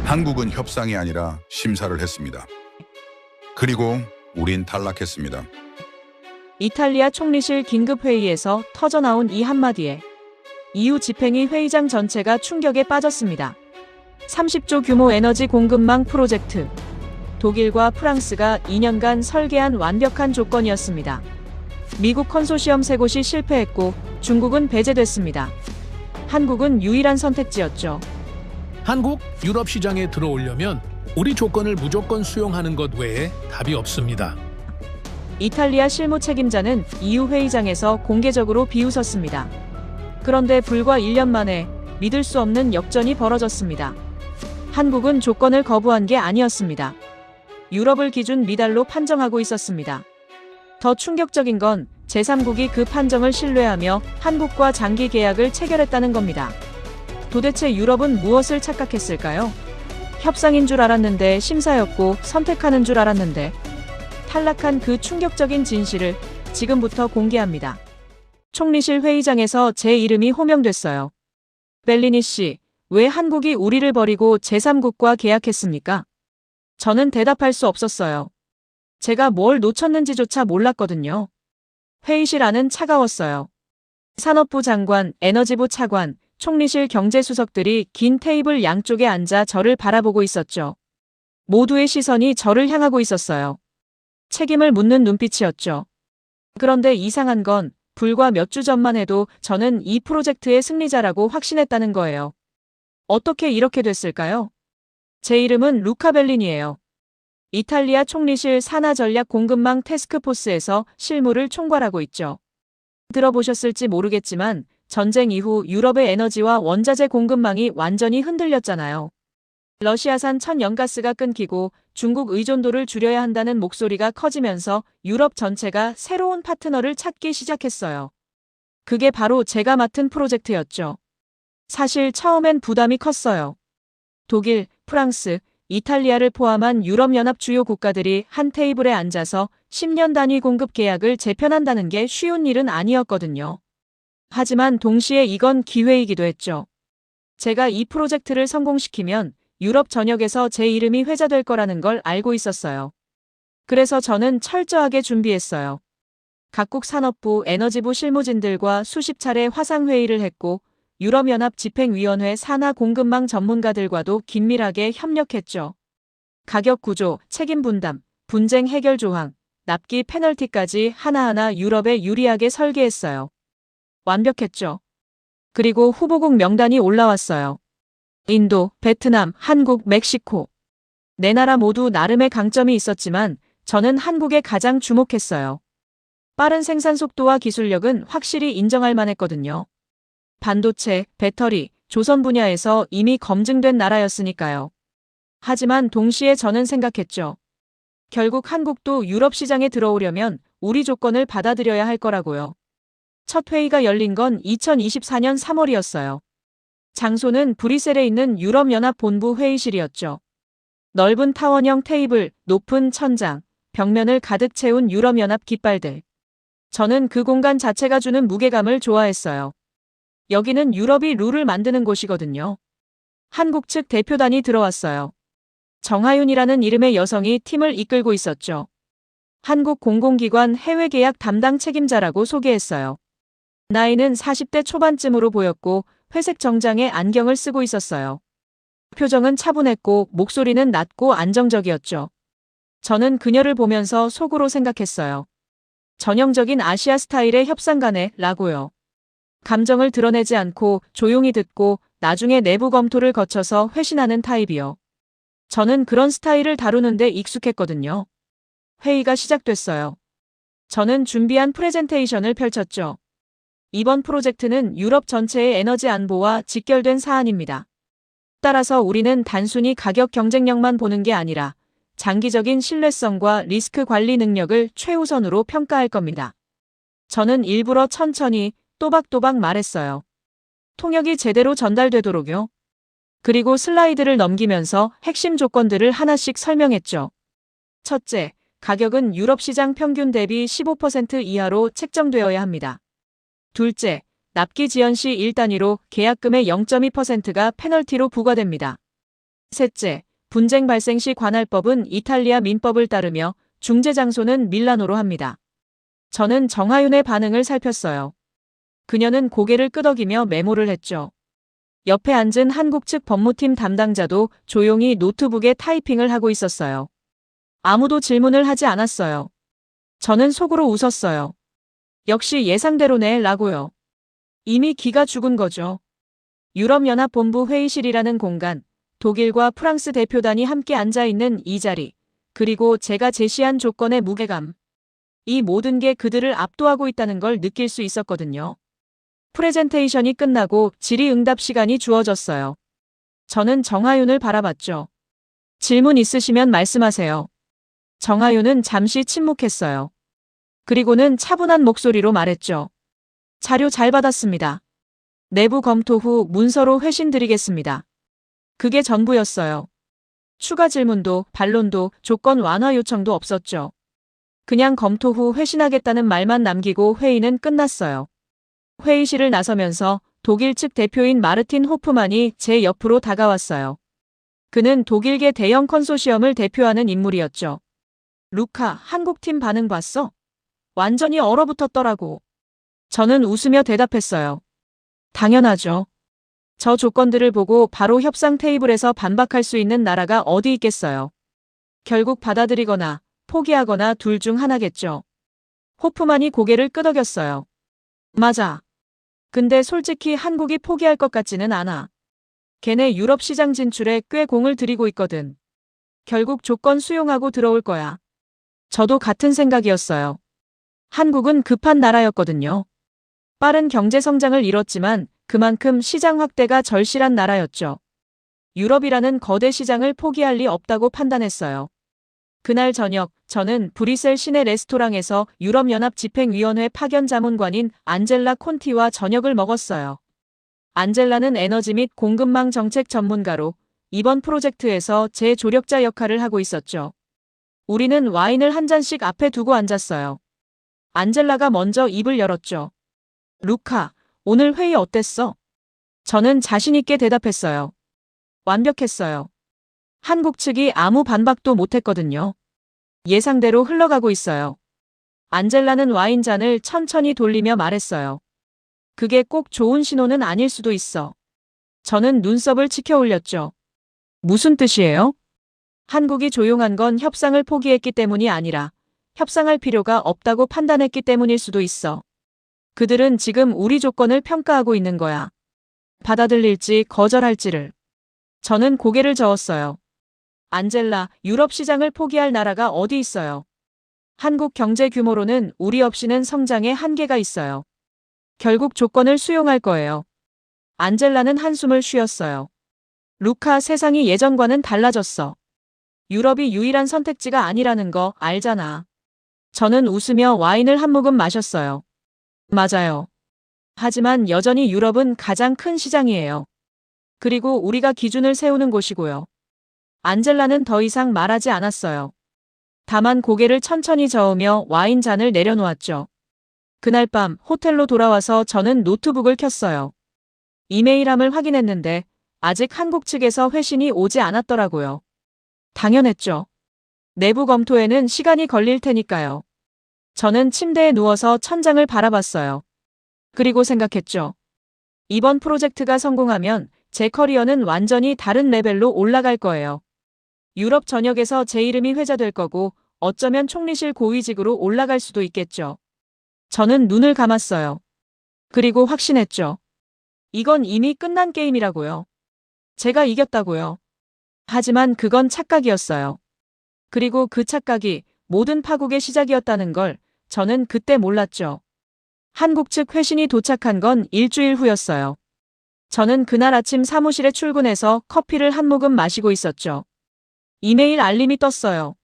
한국은 협상이 아니라 심사를 했습니다. 그리고 우린 탈락했습니다. 이탈리아 총리실 긴급회의에서 터져나온 이 한마디에 EU 집행위 회의장 전체가 충격에 빠졌습니다. 30조 규모 에너지 공급망 프로젝트. 독일과 프랑스가 2년간 설계한 완벽한 조건이었습니다. 미국 컨소시엄 3곳이 실패했고 중국은 배제됐습니다. 한국은 유일한 선택지였죠. 한국 유럽 시장에 들어오려면 우리 조건을 무조건 수용하는 것 외에 답이 없습니다. 이탈리아 실무 책임자는 EU 회의장에서 공개적으로 비웃었습니다. 그런데 불과 1년 만에 믿을 수 없는 역전이 벌어졌습니다. 한국은 조건을 거부한 게 아니었습니다. 유럽을 기준 미달로 판정하고 있었습니다. 더 충격적인 건 제3국이 그 판정을 신뢰하며 한국과 장기 계약을 체결했다는 겁니다. 도대체 유럽은 무엇을 착각했을까요? 협상인 줄 알았는데 심사였고 선택하는 줄 알았는데 탈락한 그 충격적인 진실을 지금부터 공개합니다. 총리실 회의장에서 제 이름이 호명됐어요. 벨리니 씨, 왜 한국이 우리를 버리고 제3국과 계약했습니까? 저는 대답할 수 없었어요. 제가 뭘 놓쳤는지조차 몰랐거든요. 회의실 안은 차가웠어요. 산업부 장관, 에너지부 차관, 총리실 경제수석들이 긴 테이블 양쪽에 앉아 저를 바라보고 있었죠. 모두의 시선이 저를 향하고 있었어요. 책임을 묻는 눈빛이었죠. 그런데 이상한 건 불과 몇 주 전만 해도 저는 이 프로젝트의 승리자라고 확신했다는 거예요. 어떻게 이렇게 됐을까요? 제 이름은 루카 벨린이에요. 이탈리아 총리실 산하전략 공급망 태스크포스에서 실무를 총괄하고 있죠. 들어보셨을지 모르겠지만 전쟁 이후 유럽의 에너지와 원자재 공급망이 완전히 흔들렸잖아요. 러시아산 천연가스가 끊기고 중국 의존도를 줄여야 한다는 목소리가 커지면서 유럽 전체가 새로운 파트너를 찾기 시작했어요. 그게 바로 제가 맡은 프로젝트였죠. 사실 처음엔 부담이 컸어요. 독일, 프랑스, 이탈리아를 포함한 유럽연합 주요 국가들이 한 테이블에 앉아서 10년 단위 공급 계약을 재편한다는 게 쉬운 일은 아니었거든요. 하지만 동시에 이건 기회이기도 했죠. 제가 이 프로젝트를 성공시키면 유럽 전역에서 제 이름이 회자될 거라는 걸 알고 있었어요. 그래서 저는 철저하게 준비했어요. 각국 산업부, 에너지부 실무진들과 수십 차례 화상회의를 했고 유럽연합 집행위원회 산하 공급망 전문가들과도 긴밀하게 협력했죠. 가격 구조, 책임 분담, 분쟁 해결 조항, 납기 페널티까지 하나하나 유럽에 유리하게 설계했어요. 완벽했죠. 그리고 후보국 명단이 올라왔어요. 인도, 베트남, 한국, 멕시코. 네 나라 모두 나름의 강점이 있었지만 저는 한국에 가장 주목했어요. 빠른 생산 속도와 기술력은 확실히 인정할 만했거든요. 반도체, 배터리, 조선 분야에서 이미 검증된 나라였으니까요. 하지만 동시에 저는 생각했죠. 결국 한국도 유럽 시장에 들어오려면 우리 조건을 받아들여야 할 거라고요. 첫 회의가 열린 건 2024년 3월이었어요. 장소는 브뤼셀에 있는 유럽연합 본부 회의실이었죠. 넓은 타원형 테이블, 높은 천장, 벽면을 가득 채운 유럽연합 깃발들. 저는 그 공간 자체가 주는 무게감을 좋아했어요. 여기는 유럽이 룰을 만드는 곳이거든요. 한국 측 대표단이 들어왔어요. 정하윤이라는 이름의 여성이 팀을 이끌고 있었죠. 한국 공공기관 해외계약 담당 책임자라고 소개했어요. 나이는 40대 초반쯤으로 보였고 회색 정장에 안경을 쓰고 있었어요. 표정은 차분했고 목소리는 낮고 안정적이었죠. 저는 그녀를 보면서 속으로 생각했어요. 전형적인 아시아 스타일의 협상가네라고요. 감정을 드러내지 않고 조용히 듣고 나중에 내부 검토를 거쳐서 회신하는 타입이요. 저는 그런 스타일을 다루는데 익숙했거든요. 회의가 시작됐어요. 저는 준비한 프레젠테이션을 펼쳤죠. 이번 프로젝트는 유럽 전체의 에너지 안보와 직결된 사안입니다. 따라서 우리는 단순히 가격 경쟁력만 보는 게 아니라 장기적인 신뢰성과 리스크 관리 능력을 최우선으로 평가할 겁니다. 저는 일부러 천천히 또박또박 말했어요. 통역이 제대로 전달되도록요. 그리고 슬라이드를 넘기면서 핵심 조건들을 하나씩 설명했죠. 첫째, 가격은 유럽 시장 평균 대비 15% 이하로 책정되어야 합니다. 둘째, 납기 지연 시 1단위로 계약금의 0.2%가 페널티로 부과됩니다. 셋째, 분쟁 발생 시 관할법은 이탈리아 민법을 따르며 중재 장소는 밀라노로 합니다. 저는 정하윤의 반응을 살폈어요. 그녀는 고개를 끄덕이며 메모를 했죠. 옆에 앉은 한국 측 법무팀 담당자도 조용히 노트북에 타이핑을 하고 있었어요. 아무도 질문을 하지 않았어요. 저는 속으로 웃었어요. 역시 예상대로네 라고요. 이미 기가 죽은 거죠. 유럽연합본부 회의실이라는 공간, 독일과 프랑스 대표단이 함께 앉아있는 이 자리, 그리고 제가 제시한 조건의 무게감. 이 모든 게 그들을 압도하고 있다는 걸 느낄 수 있었거든요. 프레젠테이션이 끝나고 질의응답 시간이 주어졌어요. 저는 정하윤을 바라봤죠. 질문 있으시면 말씀하세요. 정하윤은 잠시 침묵했어요. 그리고는 차분한 목소리로 말했죠. 자료 잘 받았습니다. 내부 검토 후 문서로 회신 드리겠습니다. 그게 전부였어요. 추가 질문도 반론도 조건 완화 요청도 없었죠. 그냥 검토 후 회신하겠다는 말만 남기고 회의는 끝났어요. 회의실을 나서면서 독일 측 대표인 마르틴 호프만이 제 옆으로 다가왔어요. 그는 독일계 대형 컨소시엄을 대표하는 인물이었죠. 루카, 한국팀 반응 봤어? 완전히 얼어붙었더라고. 저는 웃으며 대답했어요. 당연하죠. 저 조건들을 보고 바로 협상 테이블에서 반박할 수 있는 나라가 어디 있겠어요. 결국 받아들이거나 포기하거나 둘 중 하나겠죠. 호프만이 고개를 끄덕였어요. 맞아. 근데 솔직히 한국이 포기할 것 같지는 않아. 걔네 유럽 시장 진출에 꽤 공을 들이고 있거든. 결국 조건 수용하고 들어올 거야. 저도 같은 생각이었어요. 한국은 급한 나라였거든요. 빠른 경제 성장을 이뤘지만 그만큼 시장 확대가 절실한 나라였죠. 유럽이라는 거대 시장을 포기할 리 없다고 판단했어요. 그날 저녁 저는 브뤼셀 시내 레스토랑에서 유럽연합 집행위원회 파견 자문관인 안젤라 콘티와 저녁을 먹었어요. 안젤라는 에너지 및 공급망 정책 전문가로 이번 프로젝트에서 제 조력자 역할을 하고 있었죠. 우리는 와인을 한 잔씩 앞에 두고 앉았어요. 안젤라가 먼저 입을 열었죠. 루카, 오늘 회의 어땠어? 저는 자신 있게 대답했어요. 완벽했어요. 한국 측이 아무 반박도 못했거든요. 예상대로 흘러가고 있어요. 안젤라는 와인잔을 천천히 돌리며 말했어요. 그게 꼭 좋은 신호는 아닐 수도 있어. 저는 눈썹을 치켜 올렸죠. 무슨 뜻이에요? 한국이 조용한 건 협상을 포기했기 때문이 아니라 협상할 필요가 없다고 판단했기 때문일 수도 있어. 그들은 지금 우리 조건을 평가하고 있는 거야. 받아들일지 거절할지를. 저는 고개를 저었어요. 안젤라, 유럽 시장을 포기할 나라가 어디 있어요? 한국 경제 규모로는 우리 없이는 성장에 한계가 있어요. 결국 조건을 수용할 거예요. 안젤라는 한숨을 쉬었어요. 루카, 세상이 예전과는 달라졌어. 유럽이 유일한 선택지가 아니라는 거 알잖아. 저는 웃으며 와인을 한 모금 마셨어요. 맞아요. 하지만 여전히 유럽은 가장 큰 시장이에요. 그리고 우리가 기준을 세우는 곳이고요. 안젤라는 더 이상 말하지 않았어요. 다만 고개를 천천히 저으며 와인 잔을 내려놓았죠. 그날 밤 호텔로 돌아와서 저는 노트북을 켰어요. 이메일함을 확인했는데 아직 한국 측에서 회신이 오지 않았더라고요. 당연했죠. 내부 검토에는 시간이 걸릴 테니까요. 저는 침대에 누워서 천장을 바라봤어요. 그리고 생각했죠. 이번 프로젝트가 성공하면 제 커리어는 완전히 다른 레벨로 올라갈 거예요. 유럽 전역에서 제 이름이 회자될 거고 어쩌면 총리실 고위직으로 올라갈 수도 있겠죠. 저는 눈을 감았어요. 그리고 확신했죠. 이건 이미 끝난 게임이라고요. 제가 이겼다고요. 하지만 그건 착각이었어요. 그리고 그 착각이 모든 파국의 시작이었다는 걸 저는 그때 몰랐죠. 한국 측 회신이 도착한 건 일주일 후였어요. 저는 그날 아침 사무실에 출근해서 커피를 한 모금 마시고 있었죠. 이메일 알림이 떴어요.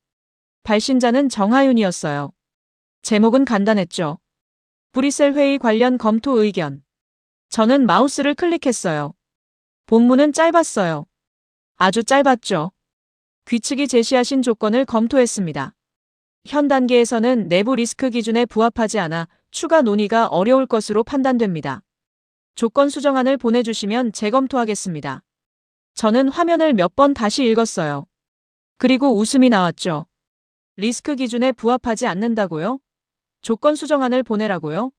발신자는 정하윤이었어요. 제목은 간단했죠. 브뤼셀 회의 관련 검토 의견. 저는 마우스를 클릭했어요. 본문은 짧았어요. 아주 짧았죠. 귀측이 제시하신 조건을 검토했습니다. 현 단계에서는 내부 리스크 기준에 부합하지 않아 추가 논의가 어려울 것으로 판단됩니다. 조건 수정안을 보내주시면 재검토하겠습니다. 저는 화면을 몇 번 다시 읽었어요. 그리고 웃음이 나왔죠. 리스크 기준에 부합하지 않는다고요? 조건 수정안을 보내라고요?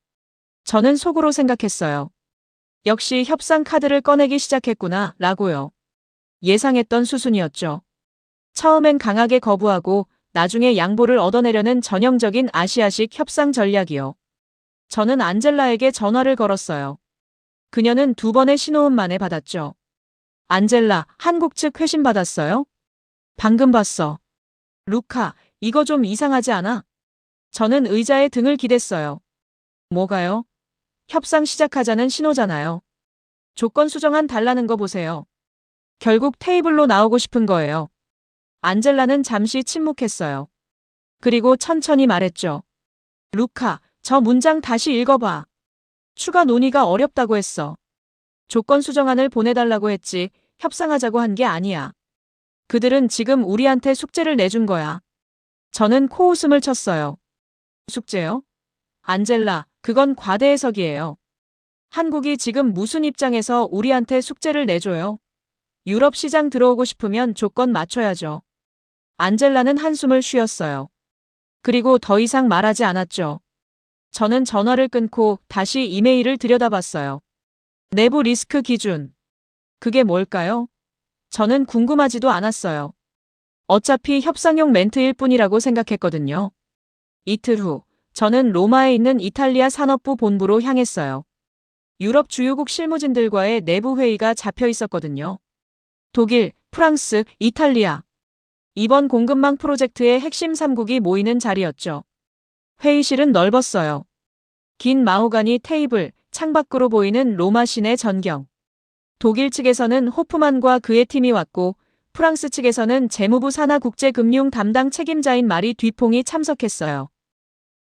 저는 속으로 생각했어요. 역시 협상 카드를 꺼내기 시작했구나, 라고요. 예상했던 수순이었죠. 처음엔 강하게 거부하고 나중에 양보를 얻어내려는 전형적인 아시아식 협상 전략이요. 저는 안젤라에게 전화를 걸었어요. 그녀는 2번의 신호음 만에 받았죠. 안젤라, 한국 측 회신 받았어요? 방금 봤어. 루카, 이거 좀 이상하지 않아? 저는 의자에 등을 기댔어요. 뭐가요? 협상 시작하자는 신호잖아요. 조건 수정안 달라는 거 보세요. 결국 테이블로 나오고 싶은 거예요. 안젤라는 잠시 침묵했어요. 그리고 천천히 말했죠. 루카, 저 문장 다시 읽어봐. 추가 논의가 어렵다고 했어. 조건 수정안을 보내달라고 했지 협상하자고 한 게 아니야. 그들은 지금 우리한테 숙제를 내준 거야. 저는 코웃음을 쳤어요. 숙제요? 안젤라, 그건 과대 해석이에요. 한국이 지금 무슨 입장에서 우리한테 숙제를 내줘요? 유럽 시장 들어오고 싶으면 조건 맞춰야죠. 안젤라는 한숨을 쉬었어요. 그리고 더 이상 말하지 않았죠. 저는 전화를 끊고 다시 이메일을 들여다봤어요. 내부 리스크 기준. 그게 뭘까요? 저는 궁금하지도 않았어요. 어차피 협상용 멘트일 뿐이라고 생각했거든요. 이틀 후, 저는 로마에 있는 이탈리아 산업부 본부로 향했어요. 유럽 주요국 실무진들과의 내부 회의가 잡혀 있었거든요. 독일, 프랑스, 이탈리아. 이번 공급망 프로젝트의 핵심 3국이 모이는 자리였죠. 회의실은 넓었어요. 긴 마호가니 테이블, 창밖으로 보이는 로마 시내 전경. 독일 측에서는 호프만과 그의 팀이 왔고 프랑스 측에서는 재무부 산하 국제금융 담당 책임자인 마리 뒤퐁이 참석했어요.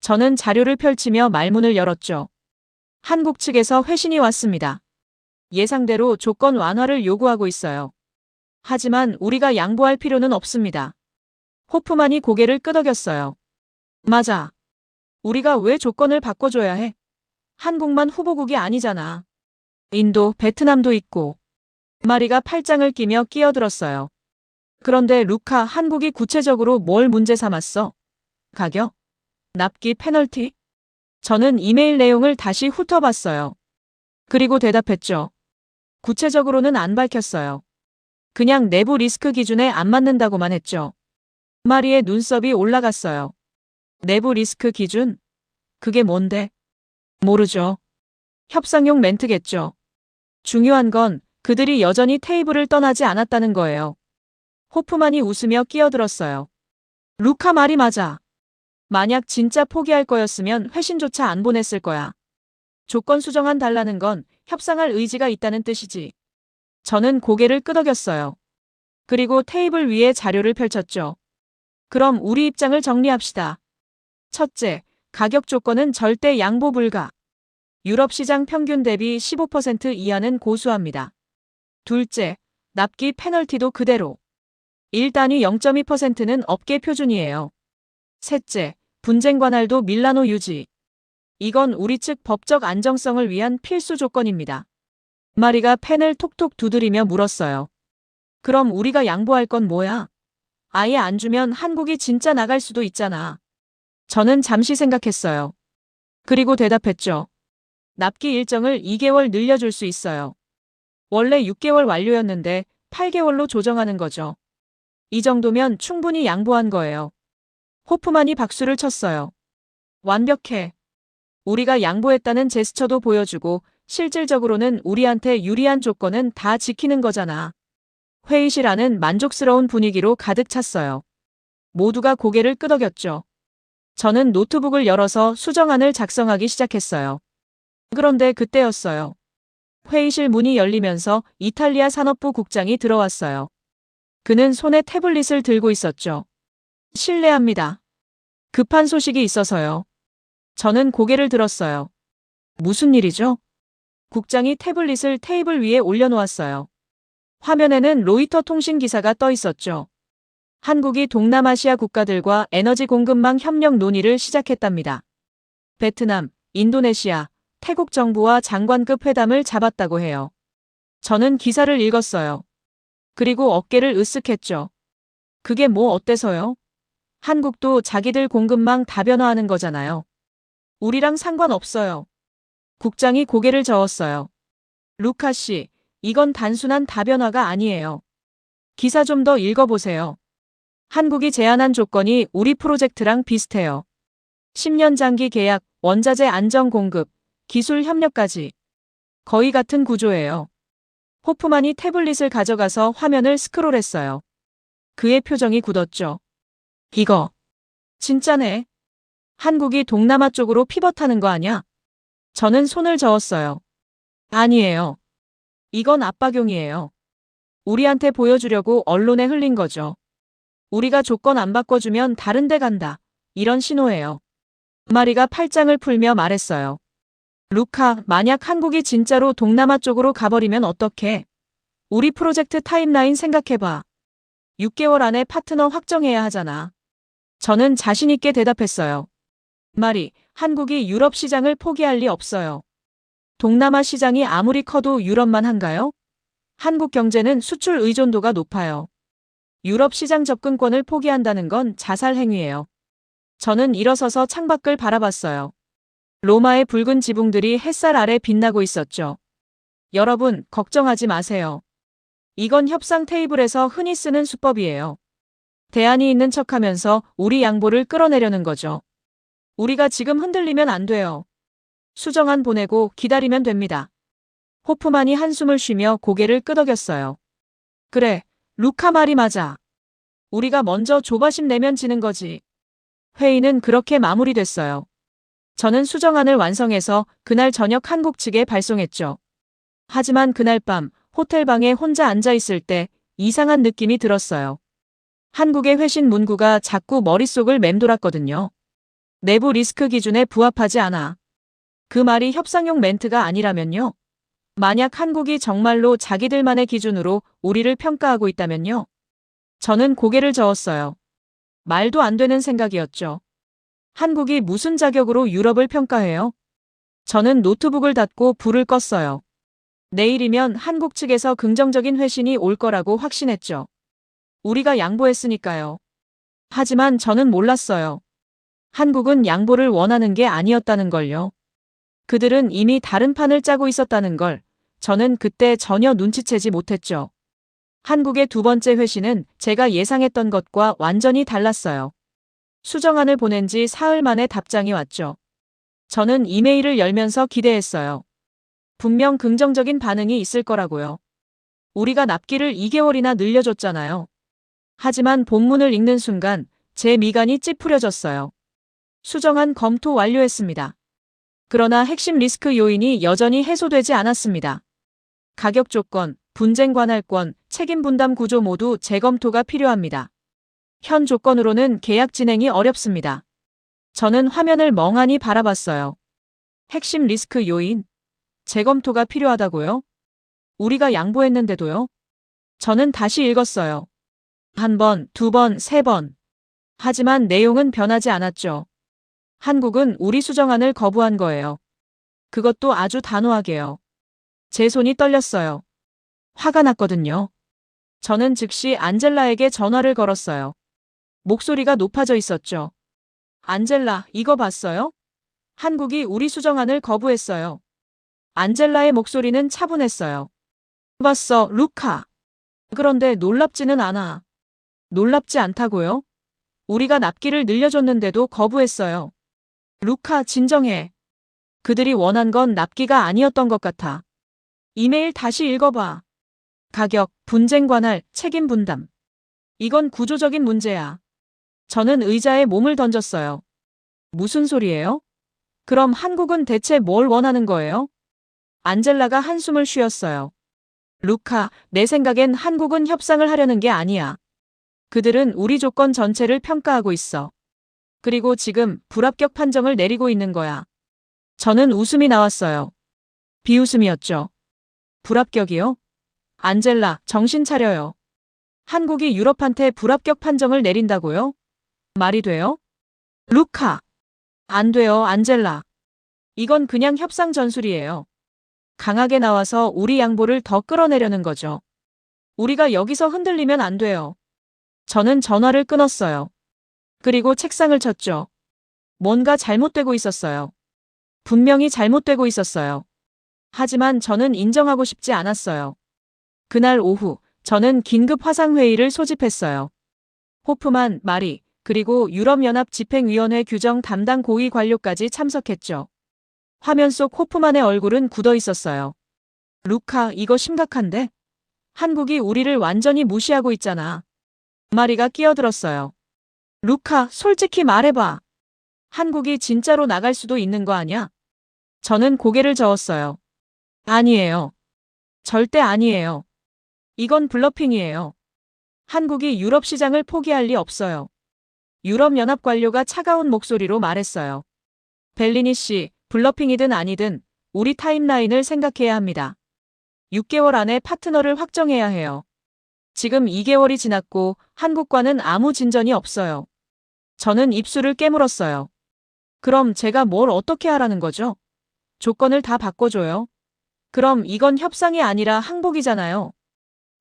저는 자료를 펼치며 말문을 열었죠. 한국 측에서 회신이 왔습니다. 예상대로 조건 완화를 요구하고 있어요. 하지만 우리가 양보할 필요는 없습니다. 호프만이 고개를 끄덕였어요. 맞아. 우리가 왜 조건을 바꿔줘야 해? 한국만 후보국이 아니잖아. 인도, 베트남도 있고. 마리가 팔짱을 끼며 끼어들었어요. 그런데 루카, 한국이 구체적으로 뭘 문제 삼았어? 가격? 납기 페널티? 저는 이메일 내용을 다시 훑어봤어요. 그리고 대답했죠. 구체적으로는 안 밝혔어요. 그냥 내부 리스크 기준에 안 맞는다고만 했죠. 마리의 눈썹이 올라갔어요. 내부 리스크 기준? 그게 뭔데? 모르죠. 협상용 멘트겠죠. 중요한 건 그들이 여전히 테이블을 떠나지 않았다는 거예요. 호프만이 웃으며 끼어들었어요. 루카 말이 맞아. 만약 진짜 포기할 거였으면 회신조차 안 보냈을 거야. 조건 수정안 달라는 건 협상할 의지가 있다는 뜻이지. 저는 고개를 끄덕였어요. 그리고 테이블 위에 자료를 펼쳤죠. 그럼 우리 입장을 정리합시다. 첫째, 가격 조건은 절대 양보 불가. 유럽 시장 평균 대비 15% 이하는 고수합니다. 둘째, 납기 페널티도 그대로. 1단위 0.2%는 업계 표준이에요. 셋째, 분쟁 관할도 밀라노 유지. 이건 우리 측 법적 안정성을 위한 필수 조건입니다. 마리가 펜을 톡톡 두드리며 물었어요. 그럼 우리가 양보할 건 뭐야? 아예 안 주면 한국이 진짜 나갈 수도 있잖아. 저는 잠시 생각했어요. 그리고 대답했죠. 납기 일정을 2개월 늘려줄 수 있어요. 원래 6개월 완료였는데 8개월로 조정하는 거죠. 이 정도면 충분히 양보한 거예요. 호프만이 박수를 쳤어요. 완벽해. 우리가 양보했다는 제스처도 보여주고 실질적으로는 우리한테 유리한 조건은 다 지키는 거잖아. 회의실 안은 만족스러운 분위기로 가득 찼어요. 모두가 고개를 끄덕였죠. 저는 노트북을 열어서 수정안을 작성하기 시작했어요. 그런데 그때였어요. 회의실 문이 열리면서 이탈리아 산업부 국장이 들어왔어요. 그는 손에 태블릿을 들고 있었죠. 실례합니다. 급한 소식이 있어서요. 저는 고개를 들었어요. 무슨 일이죠? 국장이 태블릿을 테이블 위에 올려놓았어요. 화면에는 로이터 통신 기사가 떠 있었죠. 한국이 동남아시아 국가들과 에너지 공급망 협력 논의를 시작했답니다. 베트남, 인도네시아, 태국 정부와 장관급 회담을 잡았다고 해요. 저는 기사를 읽었어요. 그리고 어깨를 으쓱했죠. 그게 뭐 어때서요? 한국도 자기들 공급망 다변화하는 거잖아요. 우리랑 상관없어요. 국장이 고개를 저었어요. 루카 씨, 이건 단순한 다변화가 아니에요. 기사 좀 더 읽어보세요. 한국이 제안한 조건이 우리 프로젝트랑 비슷해요. 10년 장기 계약, 원자재 안정 공급, 기술 협력까지. 거의 같은 구조예요. 호프만이 태블릿을 가져가서 화면을 스크롤했어요. 그의 표정이 굳었죠. 이거 진짜네. 한국이 동남아 쪽으로 피벗하는 거 아냐? 저는 손을 저었어요. 아니에요. 이건 압박용이에요. 우리한테 보여주려고 언론에 흘린 거죠. 우리가 조건 안 바꿔주면 다른 데 간다. 이런 신호예요. 마리가 팔짱을 풀며 말했어요. 루카, 만약 한국이 진짜로 동남아 쪽으로 가버리면 어떡해? 우리 프로젝트 타임라인 생각해봐. 6개월 안에 파트너 확정해야 하잖아. 저는 자신 있게 대답했어요. 마리, 한국이 유럽 시장을 포기할 리 없어요. 동남아 시장이 아무리 커도 유럽만 한가요? 한국 경제는 수출 의존도가 높아요. 유럽 시장 접근권을 포기한다는 건 자살 행위예요. 저는 일어서서 창밖을 바라봤어요. 로마의 붉은 지붕들이 햇살 아래 빛나고 있었죠. 여러분, 걱정하지 마세요. 이건 협상 테이블에서 흔히 쓰는 수법이에요. 대안이 있는 척하면서 우리 양보를 끌어내려는 거죠. 우리가 지금 흔들리면 안 돼요. 수정안 보내고 기다리면 됩니다. 호프만이 한숨을 쉬며 고개를 끄덕였어요. 그래, 루카 말이 맞아. 우리가 먼저 조바심 내면 지는 거지. 회의는 그렇게 마무리됐어요. 저는 수정안을 완성해서 그날 저녁 한국 측에 발송했죠. 하지만 그날 밤 호텔 방에 혼자 앉아 있을 때 이상한 느낌이 들었어요. 한국의 회신 문구가 자꾸 머릿속을 맴돌았거든요. 내부 리스크 기준에 부합하지 않아. 그 말이 협상용 멘트가 아니라면요. 만약 한국이 정말로 자기들만의 기준으로 우리를 평가하고 있다면요. 저는 고개를 저었어요. 말도 안 되는 생각이었죠. 한국이 무슨 자격으로 유럽을 평가해요? 저는 노트북을 닫고 불을 껐어요. 내일이면 한국 측에서 긍정적인 회신이 올 거라고 확신했죠. 우리가 양보했으니까요. 하지만 저는 몰랐어요. 한국은 양보를 원하는 게 아니었다는 걸요. 그들은 이미 다른 판을 짜고 있었다는 걸 저는 그때 전혀 눈치채지 못했죠. 한국의 두 번째 회신은 제가 예상했던 것과 완전히 달랐어요. 수정안을 보낸 지 사흘 만에 답장이 왔죠. 저는 이메일을 열면서 기대했어요. 분명 긍정적인 반응이 있을 거라고요. 우리가 납기를 2개월이나 늘려줬잖아요. 하지만 본문을 읽는 순간 제 미간이 찌푸려졌어요. 수정안 검토 완료했습니다. 그러나 핵심 리스크 요인이 여전히 해소되지 않았습니다. 가격 조건, 분쟁 관할권, 책임 분담 구조 모두 재검토가 필요합니다. 현 조건으로는 계약 진행이 어렵습니다. 저는 화면을 멍하니 바라봤어요. 핵심 리스크 요인, 재검토가 필요하다고요? 우리가 양보했는데도요? 저는 다시 읽었어요. 한 번, 두 번, 세 번. 하지만 내용은 변하지 않았죠. 한국은 우리 수정안을 거부한 거예요. 그것도 아주 단호하게요. 제 손이 떨렸어요. 화가 났거든요. 저는 즉시 안젤라에게 전화를 걸었어요. 목소리가 높아져 있었죠. 안젤라, 이거 봤어요? 한국이 우리 수정안을 거부했어요. 안젤라의 목소리는 차분했어요. 봤어, 루카. 그런데 놀랍지는 않아. 놀랍지 않다고요? 우리가 납기를 늘려줬는데도 거부했어요. 루카, 진정해. 그들이 원한 건 납기가 아니었던 것 같아. 이메일 다시 읽어봐. 가격, 분쟁 관할, 책임 분담. 이건 구조적인 문제야. 저는 의자에 몸을 던졌어요. 무슨 소리예요? 그럼 한국은 대체 뭘 원하는 거예요? 안젤라가 한숨을 쉬었어요. 루카, 내 생각엔 한국은 협상을 하려는 게 아니야. 그들은 우리 조건 전체를 평가하고 있어. 그리고 지금 불합격 판정을 내리고 있는 거야. 저는 웃음이 나왔어요. 비웃음이었죠. 불합격이요? 안젤라, 정신 차려요. 한국이 유럽한테 불합격 판정을 내린다고요? 말이 돼요? 루카. 안 돼요, 안젤라. 이건 그냥 협상 전술이에요. 강하게 나와서 우리 양보를 더 끌어내려는 거죠. 우리가 여기서 흔들리면 안 돼요. 저는 전화를 끊었어요. 그리고 책상을 쳤죠. 뭔가 잘못되고 있었어요. 분명히 잘못되고 있었어요. 하지만 저는 인정하고 싶지 않았어요. 그날 오후, 저는 긴급 화상회의를 소집했어요. 호프만, 마리, 그리고 유럽연합 집행위원회 규정 담당 고위 관료까지 참석했죠. 화면 속 호프만의 얼굴은 굳어 있었어요. 루카, 이거 심각한데? 한국이 우리를 완전히 무시하고 있잖아. 마리가 끼어들었어요. 루카, 솔직히 말해봐. 한국이 진짜로 나갈 수도 있는 거 아냐? 저는 고개를 저었어요. 아니에요. 절대 아니에요. 이건 블러핑이에요. 한국이 유럽 시장을 포기할 리 없어요. 유럽연합 관료가 차가운 목소리로 말했어요. 벨리니 씨, 블러핑이든 아니든 우리 타임라인을 생각해야 합니다. 6개월 안에 파트너를 확정해야 해요. 지금 2개월이 지났고 한국과는 아무 진전이 없어요. 저는 입술을 깨물었어요. 그럼 제가 뭘 어떻게 하라는 거죠? 조건을 다 바꿔줘요. 그럼 이건 협상이 아니라 항복이잖아요.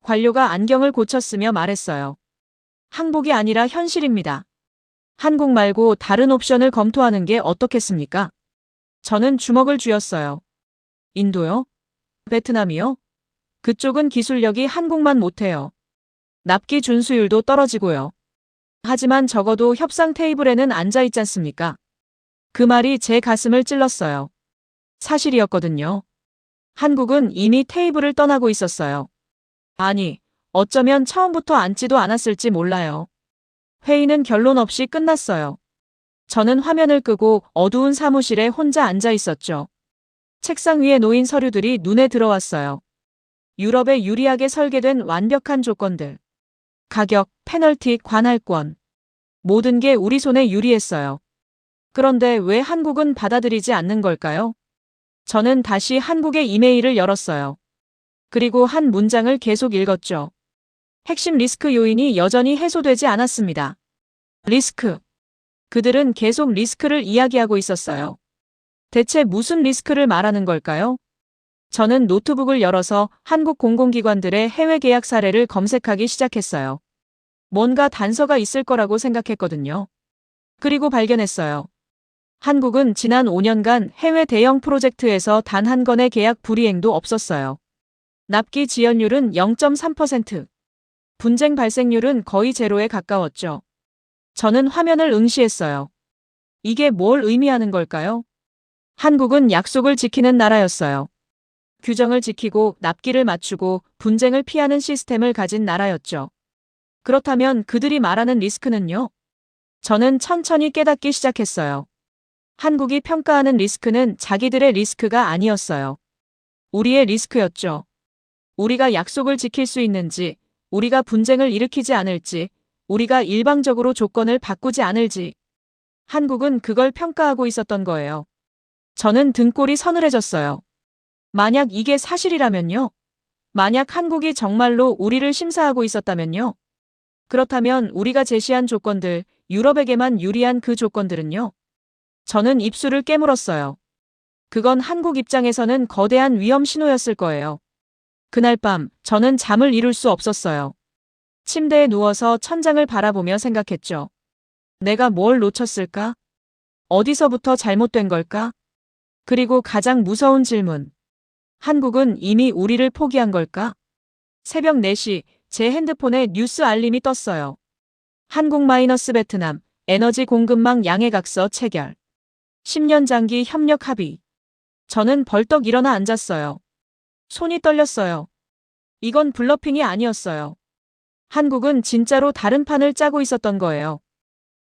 관료가 안경을 고쳤으며 말했어요. 항복이 아니라 현실입니다. 한국 말고 다른 옵션을 검토하는 게 어떻겠습니까? 저는 주먹을 쥐었어요. 인도요? 베트남이요? 그쪽은 기술력이 한국만 못해요. 납기 준수율도 떨어지고요. 하지만 적어도 협상 테이블에는 앉아 있지 않습니까? 그 말이 제 가슴을 찔렀어요. 사실이었거든요. 한국은 이미 테이블을 떠나고 있었어요. 아니, 어쩌면 처음부터 앉지도 않았을지 몰라요. 회의는 결론 없이 끝났어요. 저는 화면을 끄고 어두운 사무실에 혼자 앉아 있었죠. 책상 위에 놓인 서류들이 눈에 들어왔어요. 유럽에 유리하게 설계된 완벽한 조건들. 가격, 페널티, 관할권. 모든 게 우리 손에 유리했어요. 그런데 왜 한국은 받아들이지 않는 걸까요? 저는 다시 한국의 이메일을 열었어요. 그리고 한 문장을 계속 읽었죠. 핵심 리스크 요인이 여전히 해소되지 않았습니다. 리스크. 그들은 계속 리스크를 이야기하고 있었어요. 대체 무슨 리스크를 말하는 걸까요? 저는 노트북을 열어서 한국 공공기관들의 해외 계약 사례를 검색하기 시작했어요. 뭔가 단서가 있을 거라고 생각했거든요. 그리고 발견했어요. 한국은 지난 5년간 해외 대형 프로젝트에서 단 한 건의 계약 불이행도 없었어요. 납기 지연율은 0.3%. 분쟁 발생률은 거의 제로에 가까웠죠. 저는 화면을 응시했어요. 이게 뭘 의미하는 걸까요? 한국은 약속을 지키는 나라였어요. 규정을 지키고 납기를 맞추고 분쟁을 피하는 시스템을 가진 나라였죠. 그렇다면 그들이 말하는 리스크는요? 저는 천천히 깨닫기 시작했어요. 한국이 평가하는 리스크는 자기들의 리스크가 아니었어요. 우리의 리스크였죠. 우리가 약속을 지킬 수 있는지, 우리가 분쟁을 일으키지 않을지, 우리가 일방적으로 조건을 바꾸지 않을지. 한국은 그걸 평가하고 있었던 거예요. 저는 등골이 서늘해졌어요. 만약 이게 사실이라면요? 만약 한국이 정말로 우리를 심사하고 있었다면요? 그렇다면 우리가 제시한 조건들, 유럽에게만 유리한 그 조건들은요? 저는 입술을 깨물었어요. 그건 한국 입장에서는 거대한 위험 신호였을 거예요. 그날 밤, 저는 잠을 이룰 수 없었어요. 침대에 누워서 천장을 바라보며 생각했죠. 내가 뭘 놓쳤을까? 어디서부터 잘못된 걸까? 그리고 가장 무서운 질문. 한국은 이미 우리를 포기한 걸까? 새벽 4시, 제 핸드폰에 뉴스 알림이 떴어요. 한국-베트남, 에너지 공급망 양해각서 체결. 10년 장기 협력 합의. 저는 벌떡 일어나 앉았어요. 손이 떨렸어요. 이건 블러핑이 아니었어요. 한국은 진짜로 다른 판을 짜고 있었던 거예요.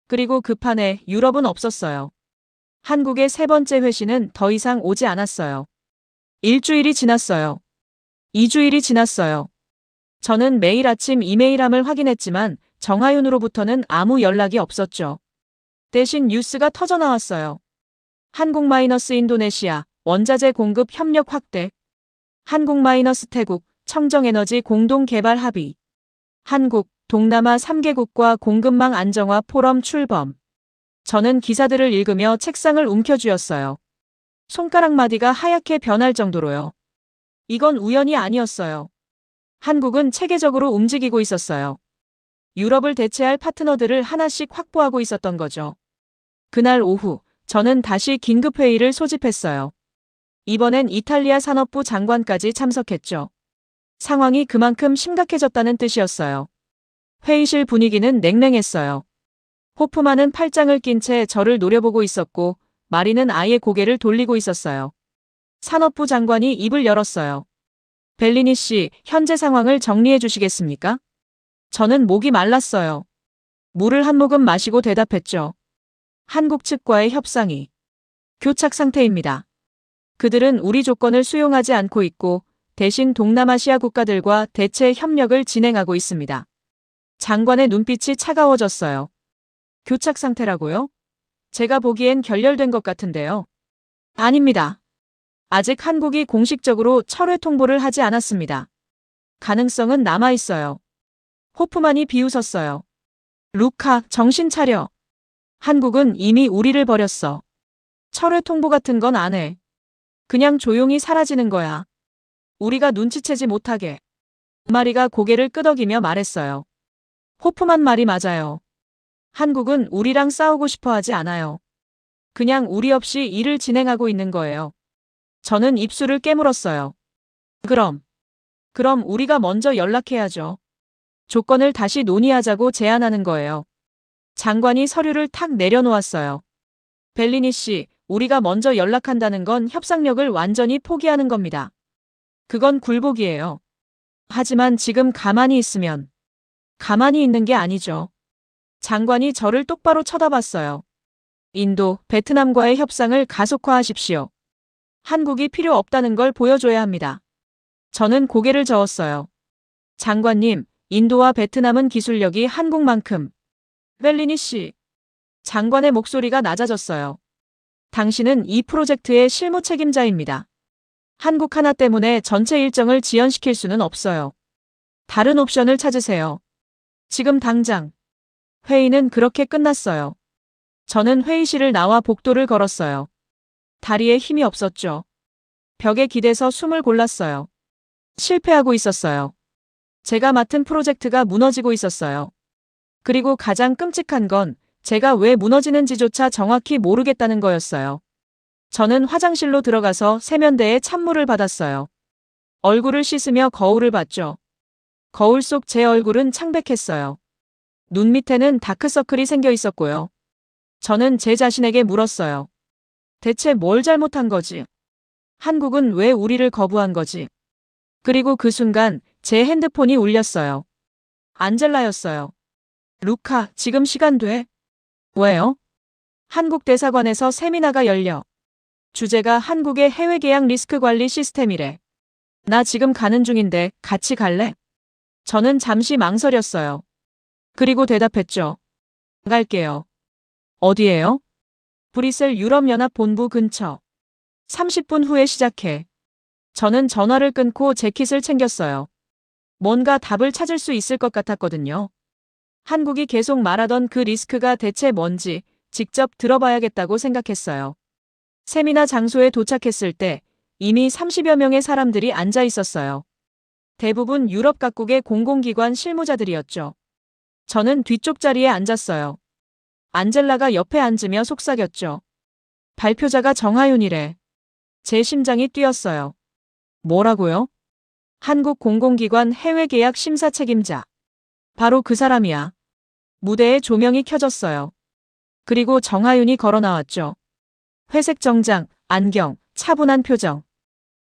그리고 그 판에 유럽은 없었어요. 한국의 세 번째 회신은 더 이상 오지 않았어요. 일주일이 지났어요. 2주일이 지났어요. 저는 매일 아침 이메일함을 확인했지만 정하윤으로부터는 아무 연락이 없었죠. 대신 뉴스가 터져나왔어요. 한국-인도네시아 원자재 공급 협력 확대. 한국-태국 청정에너지 공동개발 합의. 한국, 동남아 3개국과 공급망 안정화 포럼 출범. 저는 기사들을 읽으며 책상을 움켜쥐었어요. 손가락 마디가 하얗게 변할 정도로요. 이건 우연이 아니었어요. 한국은 체계적으로 움직이고 있었어요. 유럽을 대체할 파트너들을 하나씩 확보하고 있었던 거죠. 그날 오후, 저는 다시 긴급회의를 소집했어요. 이번엔 이탈리아 산업부 장관까지 참석했죠. 상황이 그만큼 심각해졌다는 뜻이었어요. 회의실 분위기는 냉랭했어요. 호프만은 팔짱을 낀 채 저를 노려보고 있었고, 마리는 아예 고개를 돌리고 있었어요. 산업부 장관이 입을 열었어요. 벨리니 씨, 현재 상황을 정리해 주시겠습니까? 저는 목이 말랐어요. 물을 한 모금 마시고 대답했죠. 한국 측과의 협상이 교착 상태입니다. 그들은 우리 조건을 수용하지 않고 있고 대신 동남아시아 국가들과 대체 협력을 진행하고 있습니다. 장관의 눈빛이 차가워졌어요. 교착 상태라고요? 제가 보기엔 결렬된 것 같은데요. 아닙니다. 아직 한국이 공식적으로 철회 통보를 하지 않았습니다. 가능성은 남아있어요. 호프만이 비웃었어요. 루카, 정신 차려. 한국은 이미 우리를 버렸어. 철회 통보 같은 건 안 해. 그냥 조용히 사라지는 거야. 우리가 눈치채지 못하게. 마리가 고개를 끄덕이며 말했어요. 호프만 말이 맞아요. 한국은 우리랑 싸우고 싶어 하지 않아요. 그냥 우리 없이 일을 진행하고 있는 거예요. 저는 입술을 깨물었어요. 그럼 우리가 먼저 연락해야죠. 조건을 다시 논의하자고 제안하는 거예요. 장관이 서류를 탁 내려놓았어요. 벨리니 씨, 우리가 먼저 연락한다는 건 협상력을 완전히 포기하는 겁니다. 그건 굴복이에요. 하지만 지금 가만히 있으면 가만히 있는 게 아니죠. 장관이 저를 똑바로 쳐다봤어요. 인도, 베트남과의 협상을 가속화하십시오. 한국이 필요 없다는 걸 보여줘야 합니다. 저는 고개를 저었어요. 장관님, 인도와 베트남은 기술력이 한국만큼. 벨리니 씨. 장관의 목소리가 낮아졌어요. 당신은 이 프로젝트의 실무 책임자입니다. 한국 하나 때문에 전체 일정을 지연시킬 수는 없어요. 다른 옵션을 찾으세요. 지금 당장. 회의는 그렇게 끝났어요. 저는 회의실을 나와 복도를 걸었어요. 다리에 힘이 없었죠. 벽에 기대서 숨을 골랐어요. 실패하고 있었어요. 제가 맡은 프로젝트가 무너지고 있었어요. 그리고 가장 끔찍한 건 제가 왜 무너지는지조차 정확히 모르겠다는 거였어요. 저는 화장실로 들어가서 세면대에 찬물을 받았어요. 얼굴을 씻으며 거울을 봤죠. 거울 속 제 얼굴은 창백했어요. 눈 밑에는 다크서클이 생겨 있었고요. 저는 제 자신에게 물었어요. 대체 뭘 잘못한 거지? 한국은 왜 우리를 거부한 거지? 그리고 그 순간 제 핸드폰이 울렸어요. 안젤라였어요. 루카, 지금 시간 돼? 왜요? 한국 대사관에서 세미나가 열려. 주제가 한국의 해외 계약 리스크 관리 시스템이래. 나 지금 가는 중인데 같이 갈래? 저는 잠시 망설였어요. 그리고 대답했죠. 갈게요. 어디에요? 브뤼셀 유럽연합 본부 근처. 30분 후에 시작해. 저는 전화를 끊고 재킷을 챙겼어요. 뭔가 답을 찾을 수 있을 것 같았거든요. 한국이 계속 말하던 그 리스크가 대체 뭔지 직접 들어봐야겠다고 생각했어요. 세미나 장소에 도착했을 때 이미 30여 명의 사람들이 앉아 있었어요. 대부분 유럽 각국의 공공기관 실무자들이었죠. 저는 뒤쪽 자리에 앉았어요. 안젤라가 옆에 앉으며 속삭였죠. 발표자가 정하윤이래. 제 심장이 뛰었어요. 뭐라고요? 한국 공공기관 해외계약 심사 책임자. 바로 그 사람이야. 무대에 조명이 켜졌어요. 그리고 정하윤이 걸어 나왔죠. 회색 정장, 안경, 차분한 표정.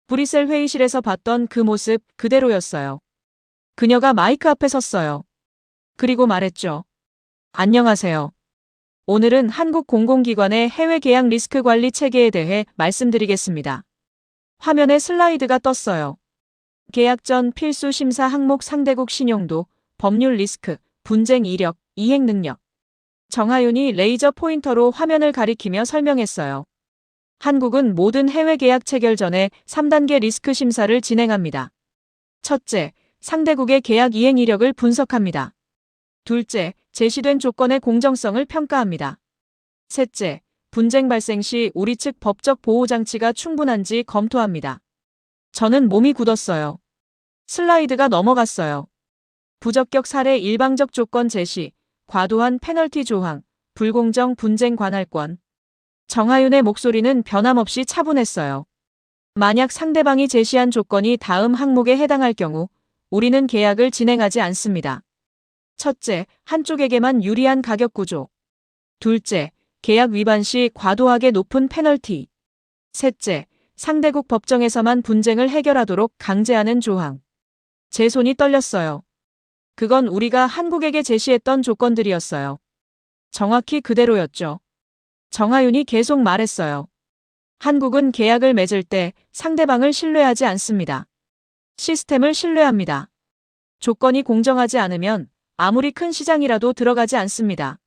브뤼셀 회의실에서 봤던 그 모습 그대로였어요. 그녀가 마이크 앞에 섰어요. 그리고 말했죠. 안녕하세요. 오늘은 한국 공공기관의 해외 계약 리스크 관리 체계에 대해 말씀드리겠습니다. 화면에 슬라이드가 떴어요. 계약 전 필수 심사 항목 상대국 신용도, 법률 리스크, 분쟁 이력, 이행 능력. 정하윤이 레이저 포인터로 화면을 가리키며 설명했어요. 한국은 모든 해외 계약 체결 전에 3단계 리스크 심사를 진행합니다. 첫째, 상대국의 계약 이행 이력을 분석합니다. 둘째, 제시된 조건의 공정성을 평가합니다. 셋째, 분쟁 발생 시 우리 측 법적 보호 장치가 충분한지 검토합니다. 저는 몸이 굳었어요. 슬라이드가 넘어갔어요. 부적격 사례 일방적 조건 제시, 과도한 페널티 조항, 불공정 분쟁 관할권. 정하윤의 목소리는 변함없이 차분했어요. 만약 상대방이 제시한 조건이 다음 항목에 해당할 경우 우리는 계약을 진행하지 않습니다. 첫째, 한쪽에게만 유리한 가격 구조. 둘째, 계약 위반 시 과도하게 높은 페널티. 셋째, 상대국 법정에서만 분쟁을 해결하도록 강제하는 조항. 제 손이 떨렸어요. 그건 우리가 한국에게 제시했던 조건들이었어요. 정확히 그대로였죠. 정하윤이 계속 말했어요. 한국은 계약을 맺을 때 상대방을 신뢰하지 않습니다. 시스템을 신뢰합니다. 조건이 공정하지 않으면 아무리 큰 시장이라도 들어가지 않습니다.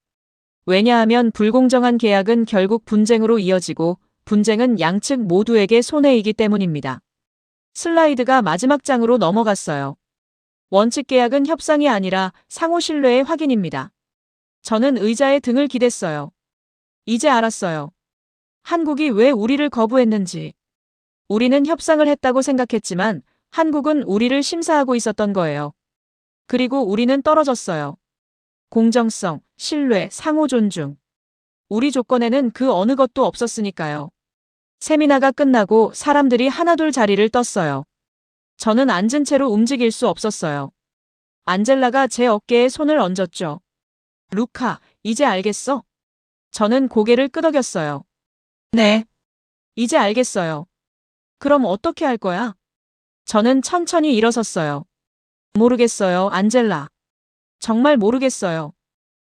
왜냐하면 불공정한 계약은 결국 분쟁으로 이어지고 분쟁은 양측 모두에게 손해이기 때문입니다. 슬라이드가 마지막 장으로 넘어갔어요. 원칙 계약은 협상이 아니라 상호 신뢰의 확인입니다. 저는 의자에 등을 기댔어요. 이제 알았어요. 한국이 왜 우리를 거부했는지. 우리는 협상을 했다고 생각했지만 한국은 우리를 심사하고 있었던 거예요. 그리고 우리는 떨어졌어요. 공정성, 신뢰, 상호 존중. 우리 조건에는 그 어느 것도 없었으니까요. 세미나가 끝나고 사람들이 하나둘 자리를 떴어요. 저는 앉은 채로 움직일 수 없었어요. 안젤라가 제 어깨에 손을 얹었죠. 루카, 이제 알겠어? 저는 고개를 끄덕였어요. 네. 이제 알겠어요. 그럼 어떻게 할 거야? 저는 천천히 일어섰어요. 모르겠어요, 안젤라. 정말 모르겠어요.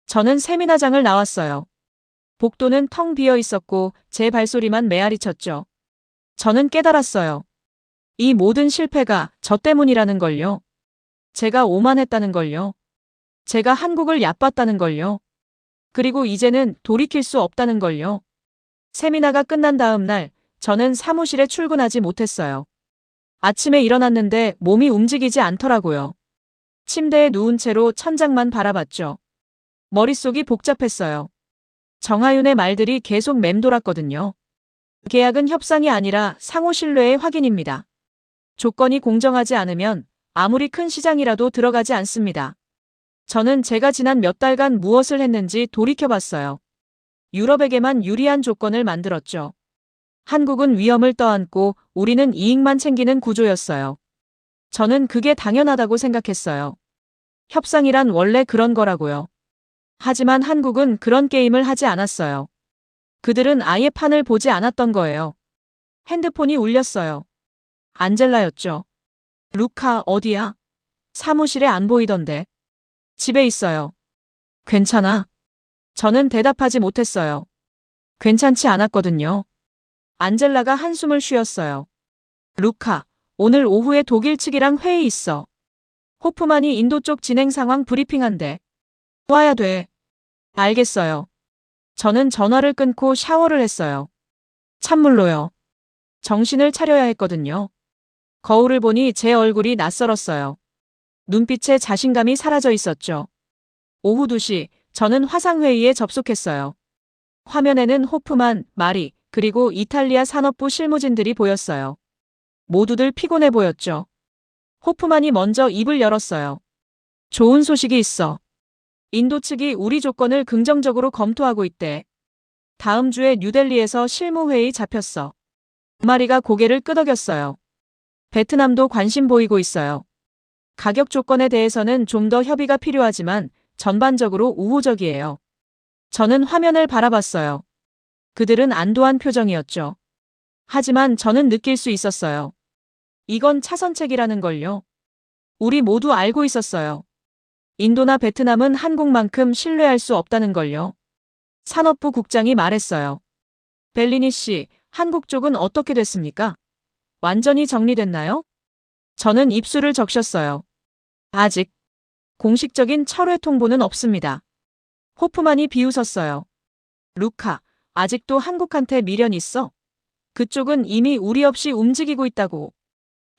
저는 세미나장을 나왔어요. 복도는 텅 비어 있었고 제 발소리만 메아리 쳤죠. 저는 깨달았어요. 이 모든 실패가 저 때문이라는 걸요. 제가 오만했다는 걸요. 제가 한국을 얕봤다는 걸요. 그리고 이제는 돌이킬 수 없다는 걸요. 세미나가 끝난 다음 날 저는 사무실에 출근하지 못했어요. 아침에 일어났는데 몸이 움직이지 않더라고요. 침대에 누운 채로 천장만 바라봤죠. 머릿속이 복잡했어요. 정하윤의 말들이 계속 맴돌았거든요. 계약은 협상이 아니라 상호 신뢰의 확인입니다. 조건이 공정하지 않으면 아무리 큰 시장이라도 들어가지 않습니다. 저는 제가 지난 몇 달간 무엇을 했는지 돌이켜봤어요. 유럽에게만 유리한 조건을 만들었죠. 한국은 위험을 떠안고 우리는 이익만 챙기는 구조였어요. 저는 그게 당연하다고 생각했어요. 협상이란 원래 그런 거라고요. 하지만 한국은 그런 게임을 하지 않았어요. 그들은 아예 판을 보지 않았던 거예요. 핸드폰이 울렸어요. 안젤라였죠. 루카, 어디야? 사무실에 안 보이던데. 집에 있어요. 괜찮아? 저는 대답하지 못했어요. 괜찮지 않았거든요. 안젤라가 한숨을 쉬었어요. 루카, 오늘 오후에 독일 측이랑 회의 있어. 호프만이 인도 쪽 진행 상황 브리핑한대. 와야 돼. 알겠어요. 저는 전화를 끊고 샤워를 했어요. 찬물로요. 정신을 차려야 했거든요. 거울을 보니 제 얼굴이 낯설었어요. 눈빛에 자신감이 사라져 있었죠. 오후 2시, 저는 화상회의에 접속했어요. 화면에는 호프만, 마리, 그리고 이탈리아 산업부 실무진들이 보였어요. 모두들 피곤해 보였죠. 호프만이 먼저 입을 열었어요. 좋은 소식이 있어. 인도 측이 우리 조건을 긍정적으로 검토하고 있대. 다음 주에 뉴델리에서 실무회의 잡혔어. 마리가 고개를 끄덕였어요. 베트남도 관심 보이고 있어요. 가격 조건에 대해서는 좀 더 협의가 필요하지만 전반적으로 우호적이에요. 저는 화면을 바라봤어요. 그들은 안도한 표정이었죠. 하지만 저는 느낄 수 있었어요. 이건 차선책이라는 걸요. 우리 모두 알고 있었어요. 인도나 베트남은 한국만큼 신뢰할 수 없다는 걸요. 산업부 국장이 말했어요. 벨리니 씨, 한국 쪽은 어떻게 됐습니까? 완전히 정리됐나요? 저는 입술을 적셨어요. 아직 공식적인 철회 통보는 없습니다. 호프만이 비웃었어요. 루카, 아직도 한국한테 미련 있어? 그쪽은 이미 우리 없이 움직이고 있다고.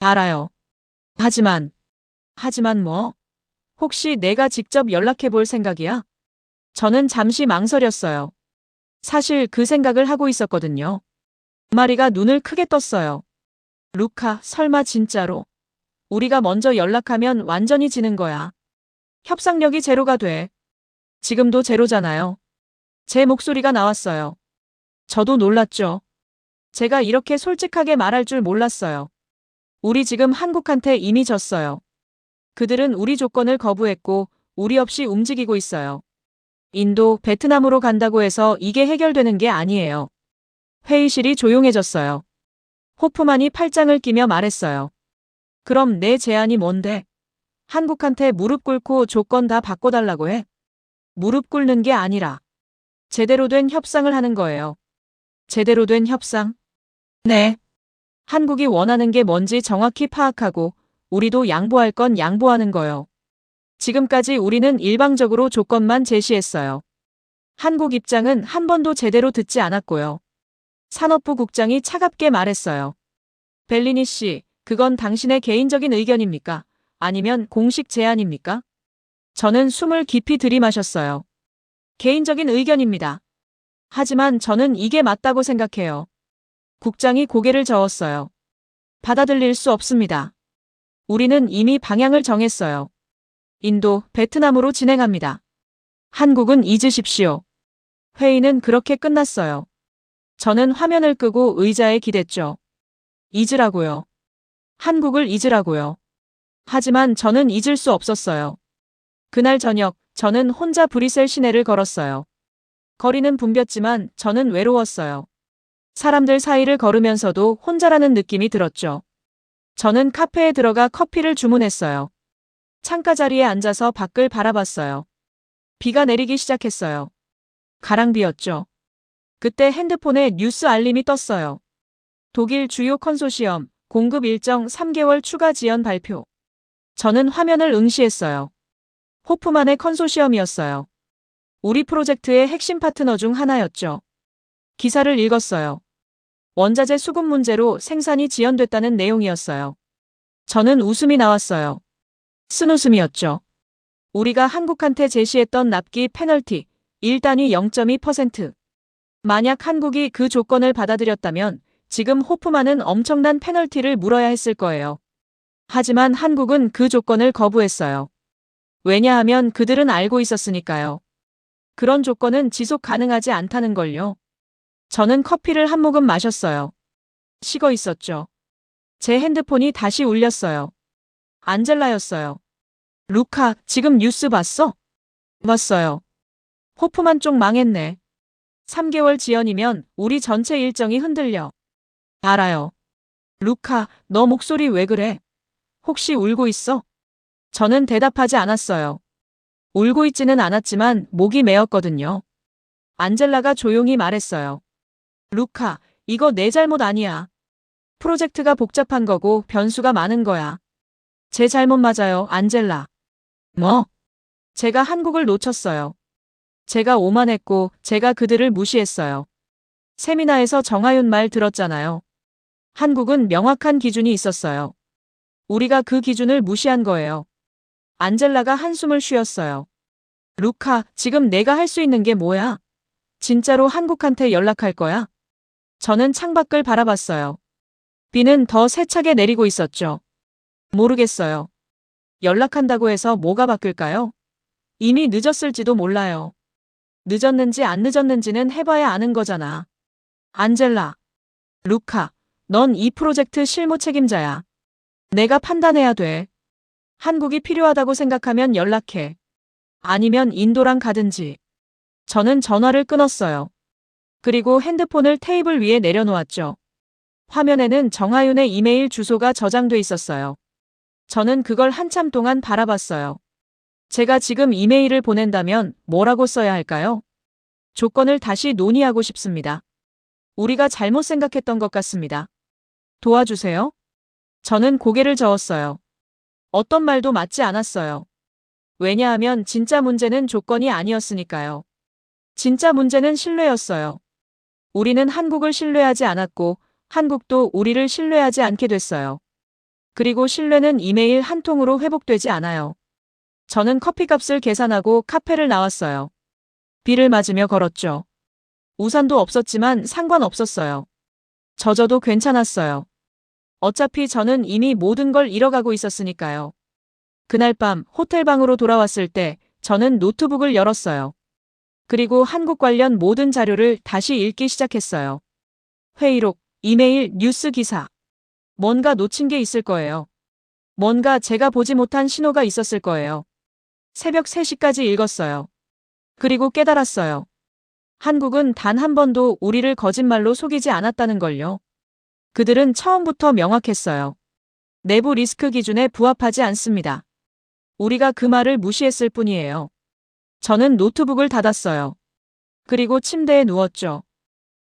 알아요. 하지만 뭐? 혹시 내가 직접 연락해 볼 생각이야? 저는 잠시 망설였어요. 사실 그 생각을 하고 있었거든요. 마리가 눈을 크게 떴어요. 루카, 설마 진짜로? 우리가 먼저 연락하면 완전히 지는 거야. 협상력이 제로가 돼. 지금도 제로잖아요. 제 목소리가 나왔어요. 저도 놀랐죠. 제가 이렇게 솔직하게 말할 줄 몰랐어요. 우리 지금 한국한테 이미 졌어요. 그들은 우리 조건을 거부했고 우리 없이 움직이고 있어요. 인도, 베트남으로 간다고 해서 이게 해결되는 게 아니에요. 회의실이 조용해졌어요. 호프만이 팔짱을 끼며 말했어요. 그럼 내 제안이 뭔데? 한국한테 무릎 꿇고 조건 다 바꿔달라고 해? 무릎 꿇는 게 아니라 제대로 된 협상을 하는 거예요. 제대로 된 협상? 네. 한국이 원하는 게 뭔지 정확히 파악하고 우리도 양보할 건 양보하는 거요. 지금까지 우리는 일방적으로 조건만 제시했어요. 한국 입장은 한 번도 제대로 듣지 않았고요. 산업부 국장이 차갑게 말했어요. 벨리니 씨, 그건 당신의 개인적인 의견입니까? 아니면 공식 제안입니까? 저는 숨을 깊이 들이마셨어요. 개인적인 의견입니다. 하지만 저는 이게 맞다고 생각해요. 국장이 고개를 저었어요. 받아들일 수 없습니다. 우리는 이미 방향을 정했어요. 인도, 베트남으로 진행합니다. 한국은 잊으십시오. 회의는 그렇게 끝났어요. 저는 화면을 끄고 의자에 기댔죠. 잊으라고요. 한국을 잊으라고요. 하지만 저는 잊을 수 없었어요. 그날 저녁, 저는 혼자 브뤼셀 시내를 걸었어요. 거리는 붐볐지만 저는 외로웠어요. 사람들 사이를 걸으면서도 혼자라는 느낌이 들었죠. 저는 카페에 들어가 커피를 주문했어요. 창가 자리에 앉아서 밖을 바라봤어요. 비가 내리기 시작했어요. 가랑비였죠. 그때 핸드폰에 뉴스 알림이 떴어요. 독일 주요 컨소시엄, 공급 일정 3개월 추가 지연 발표. 저는 화면을 응시했어요. 호프만의 컨소시엄이었어요. 우리 프로젝트의 핵심 파트너 중 하나였죠. 기사를 읽었어요. 원자재 수급 문제로 생산이 지연됐다는 내용이었어요. 저는 웃음이 나왔어요. 쓴웃음이었죠. 우리가 한국한테 제시했던 납기 페널티 1단위 0.2%. 만약 한국이 그 조건을 받아들였다면 지금 호프만은 엄청난 페널티를 물어야 했을 거예요. 하지만 한국은 그 조건을 거부했어요. 왜냐하면 그들은 알고 있었으니까요. 그런 조건은 지속 가능하지 않다는 걸요. 저는 커피를 한 모금 마셨어요. 식어 있었죠. 제 핸드폰이 다시 울렸어요. 안젤라였어요. 루카, 지금 뉴스 봤어? 봤어요. 호프만 쪽 망했네. 3개월 지연이면 우리 전체 일정이 흔들려. 알아요. 루카, 너 목소리 왜 그래? 혹시 울고 있어? 저는 대답하지 않았어요. 울고 있지는 않았지만 목이 메었거든요. 안젤라가 조용히 말했어요. 루카, 이거 내 잘못 아니야. 프로젝트가 복잡한 거고 변수가 많은 거야. 제 잘못 맞아요, 안젤라. 뭐? 제가 한국을 놓쳤어요. 제가 오만했고 제가 그들을 무시했어요. 세미나에서 정하윤 말 들었잖아요. 한국은 명확한 기준이 있었어요. 우리가 그 기준을 무시한 거예요. 안젤라가 한숨을 쉬었어요. 루카, 지금 내가 할 수 있는 게 뭐야? 진짜로 한국한테 연락할 거야? 저는 창밖을 바라봤어요. 비는 더 세차게 내리고 있었죠. 모르겠어요. 연락한다고 해서 뭐가 바뀔까요? 이미 늦었을지도 몰라요. 늦었는지 안 늦었는지는 해봐야 아는 거잖아. 안젤라. 루카, 넌 이 프로젝트 실무 책임자야. 내가 판단해야 돼. 한국이 필요하다고 생각하면 연락해. 아니면 인도랑 가든지. 저는 전화를 끊었어요. 그리고 핸드폰을 테이블 위에 내려놓았죠. 화면에는 정하윤의 이메일 주소가 저장돼 있었어요. 저는 그걸 한참 동안 바라봤어요. 제가 지금 이메일을 보낸다면 뭐라고 써야 할까요? 조건을 다시 논의하고 싶습니다. 우리가 잘못 생각했던 것 같습니다. 도와주세요. 저는 고개를 저었어요. 어떤 말도 맞지 않았어요. 왜냐하면 진짜 문제는 조건이 아니었으니까요. 진짜 문제는 신뢰였어요. 우리는 한국을 신뢰하지 않았고 한국도 우리를 신뢰하지 않게 됐어요. 그리고 신뢰는 이메일 한 통으로 회복되지 않아요. 저는 커피값을 계산하고 카페를 나왔어요. 비를 맞으며 걸었죠. 우산도 없었지만 상관없었어요. 젖어도 괜찮았어요. 어차피 저는 이미 모든 걸 잃어가고 있었으니까요. 그날 밤 호텔 방으로 돌아왔을 때 저는 노트북을 열었어요. 그리고 한국 관련 모든 자료를 다시 읽기 시작했어요. 회의록, 이메일, 뉴스 기사. 뭔가 놓친 게 있을 거예요. 뭔가 제가 보지 못한 신호가 있었을 거예요. 새벽 3시까지 읽었어요. 그리고 깨달았어요. 한국은 단 한 번도 우리를 거짓말로 속이지 않았다는 걸요. 그들은 처음부터 명확했어요. 내부 리스크 기준에 부합하지 않습니다. 우리가 그 말을 무시했을 뿐이에요. 저는 노트북을 닫았어요. 그리고 침대에 누웠죠.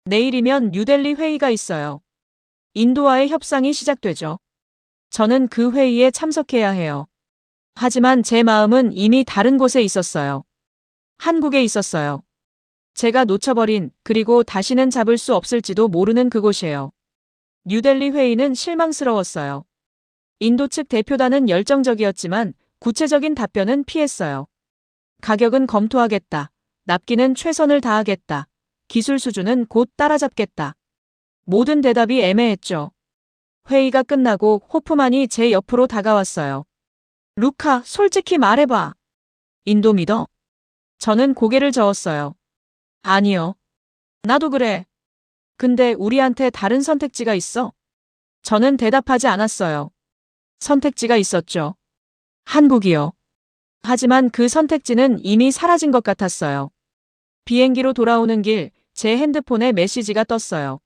내일이면 뉴델리 회의가 있어요. 인도와의 협상이 시작되죠. 저는 그 회의에 참석해야 해요. 하지만 제 마음은 이미 다른 곳에 있었어요. 한국에 있었어요. 제가 놓쳐버린, 그리고 다시는 잡을 수 없을지도 모르는 그곳이에요. 뉴델리 회의는 실망스러웠어요. 인도 측 대표단은 열정적이었지만 구체적인 답변은 피했어요. 가격은 검토하겠다. 납기는 최선을 다하겠다. 기술 수준은 곧 따라잡겠다. 모든 대답이 애매했죠. 회의가 끝나고 호프만이 제 옆으로 다가왔어요. 루카, 솔직히 말해봐. 인도 믿어? 저는 고개를 저었어요. 아니요. 나도 그래. 근데 우리한테 다른 선택지가 있어? 저는 대답하지 않았어요. 선택지가 있었죠. 한국이요. 하지만 그 선택지는 이미 사라진 것 같았어요. 비행기로 돌아오는 길, 제 핸드폰에 메시지가 떴어요.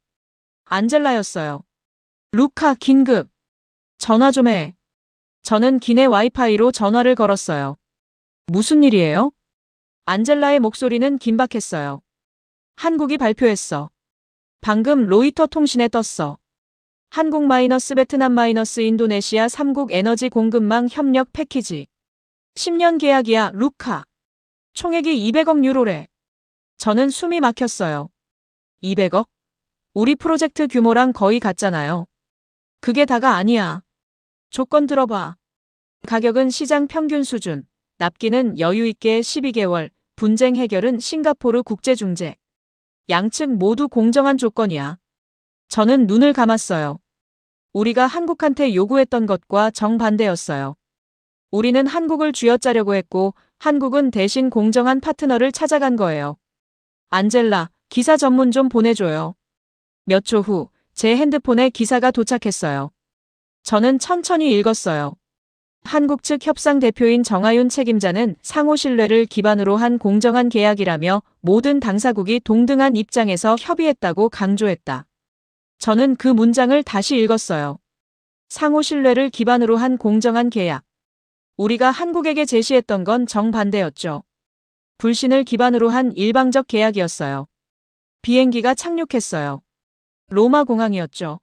안젤라였어요. 루카, 긴급. 전화 좀 해. 저는 기내 와이파이로 전화를 걸었어요. 무슨 일이에요? 안젤라의 목소리는 긴박했어요. 한국이 발표했어. 방금 로이터 통신에 떴어. 한국 마이너스 베트남 마이너스 인도네시아 3국 에너지 공급망 협력 패키지. 10년 계약이야, 루카. 총액이 200억 유로래. 저는 숨이 막혔어요. 200억? 우리 프로젝트 규모랑 거의 같잖아요. 그게 다가 아니야. 조건 들어봐. 가격은 시장 평균 수준, 납기는 여유있게 12개월, 분쟁 해결은 싱가포르 국제중재. 양측 모두 공정한 조건이야. 저는 눈을 감았어요. 우리가 한국한테 요구했던 것과 정반대였어요. 우리는 한국을 쥐어짜려고 했고 한국은 대신 공정한 파트너를 찾아간 거예요. 안젤라, 기사 전문 좀 보내줘요. 몇 초 후 제 핸드폰에 기사가 도착했어요. 저는 천천히 읽었어요. 한국 측 협상 대표인 정하윤 책임자는 상호 신뢰를 기반으로 한 공정한 계약이라며 모든 당사국이 동등한 입장에서 협의했다고 강조했다. 저는 그 문장을 다시 읽었어요. 상호 신뢰를 기반으로 한 공정한 계약. 우리가 한국에게 제시했던 건 정반대였죠. 불신을 기반으로 한 일방적 계약이었어요. 비행기가 착륙했어요. 로마 공항이었죠.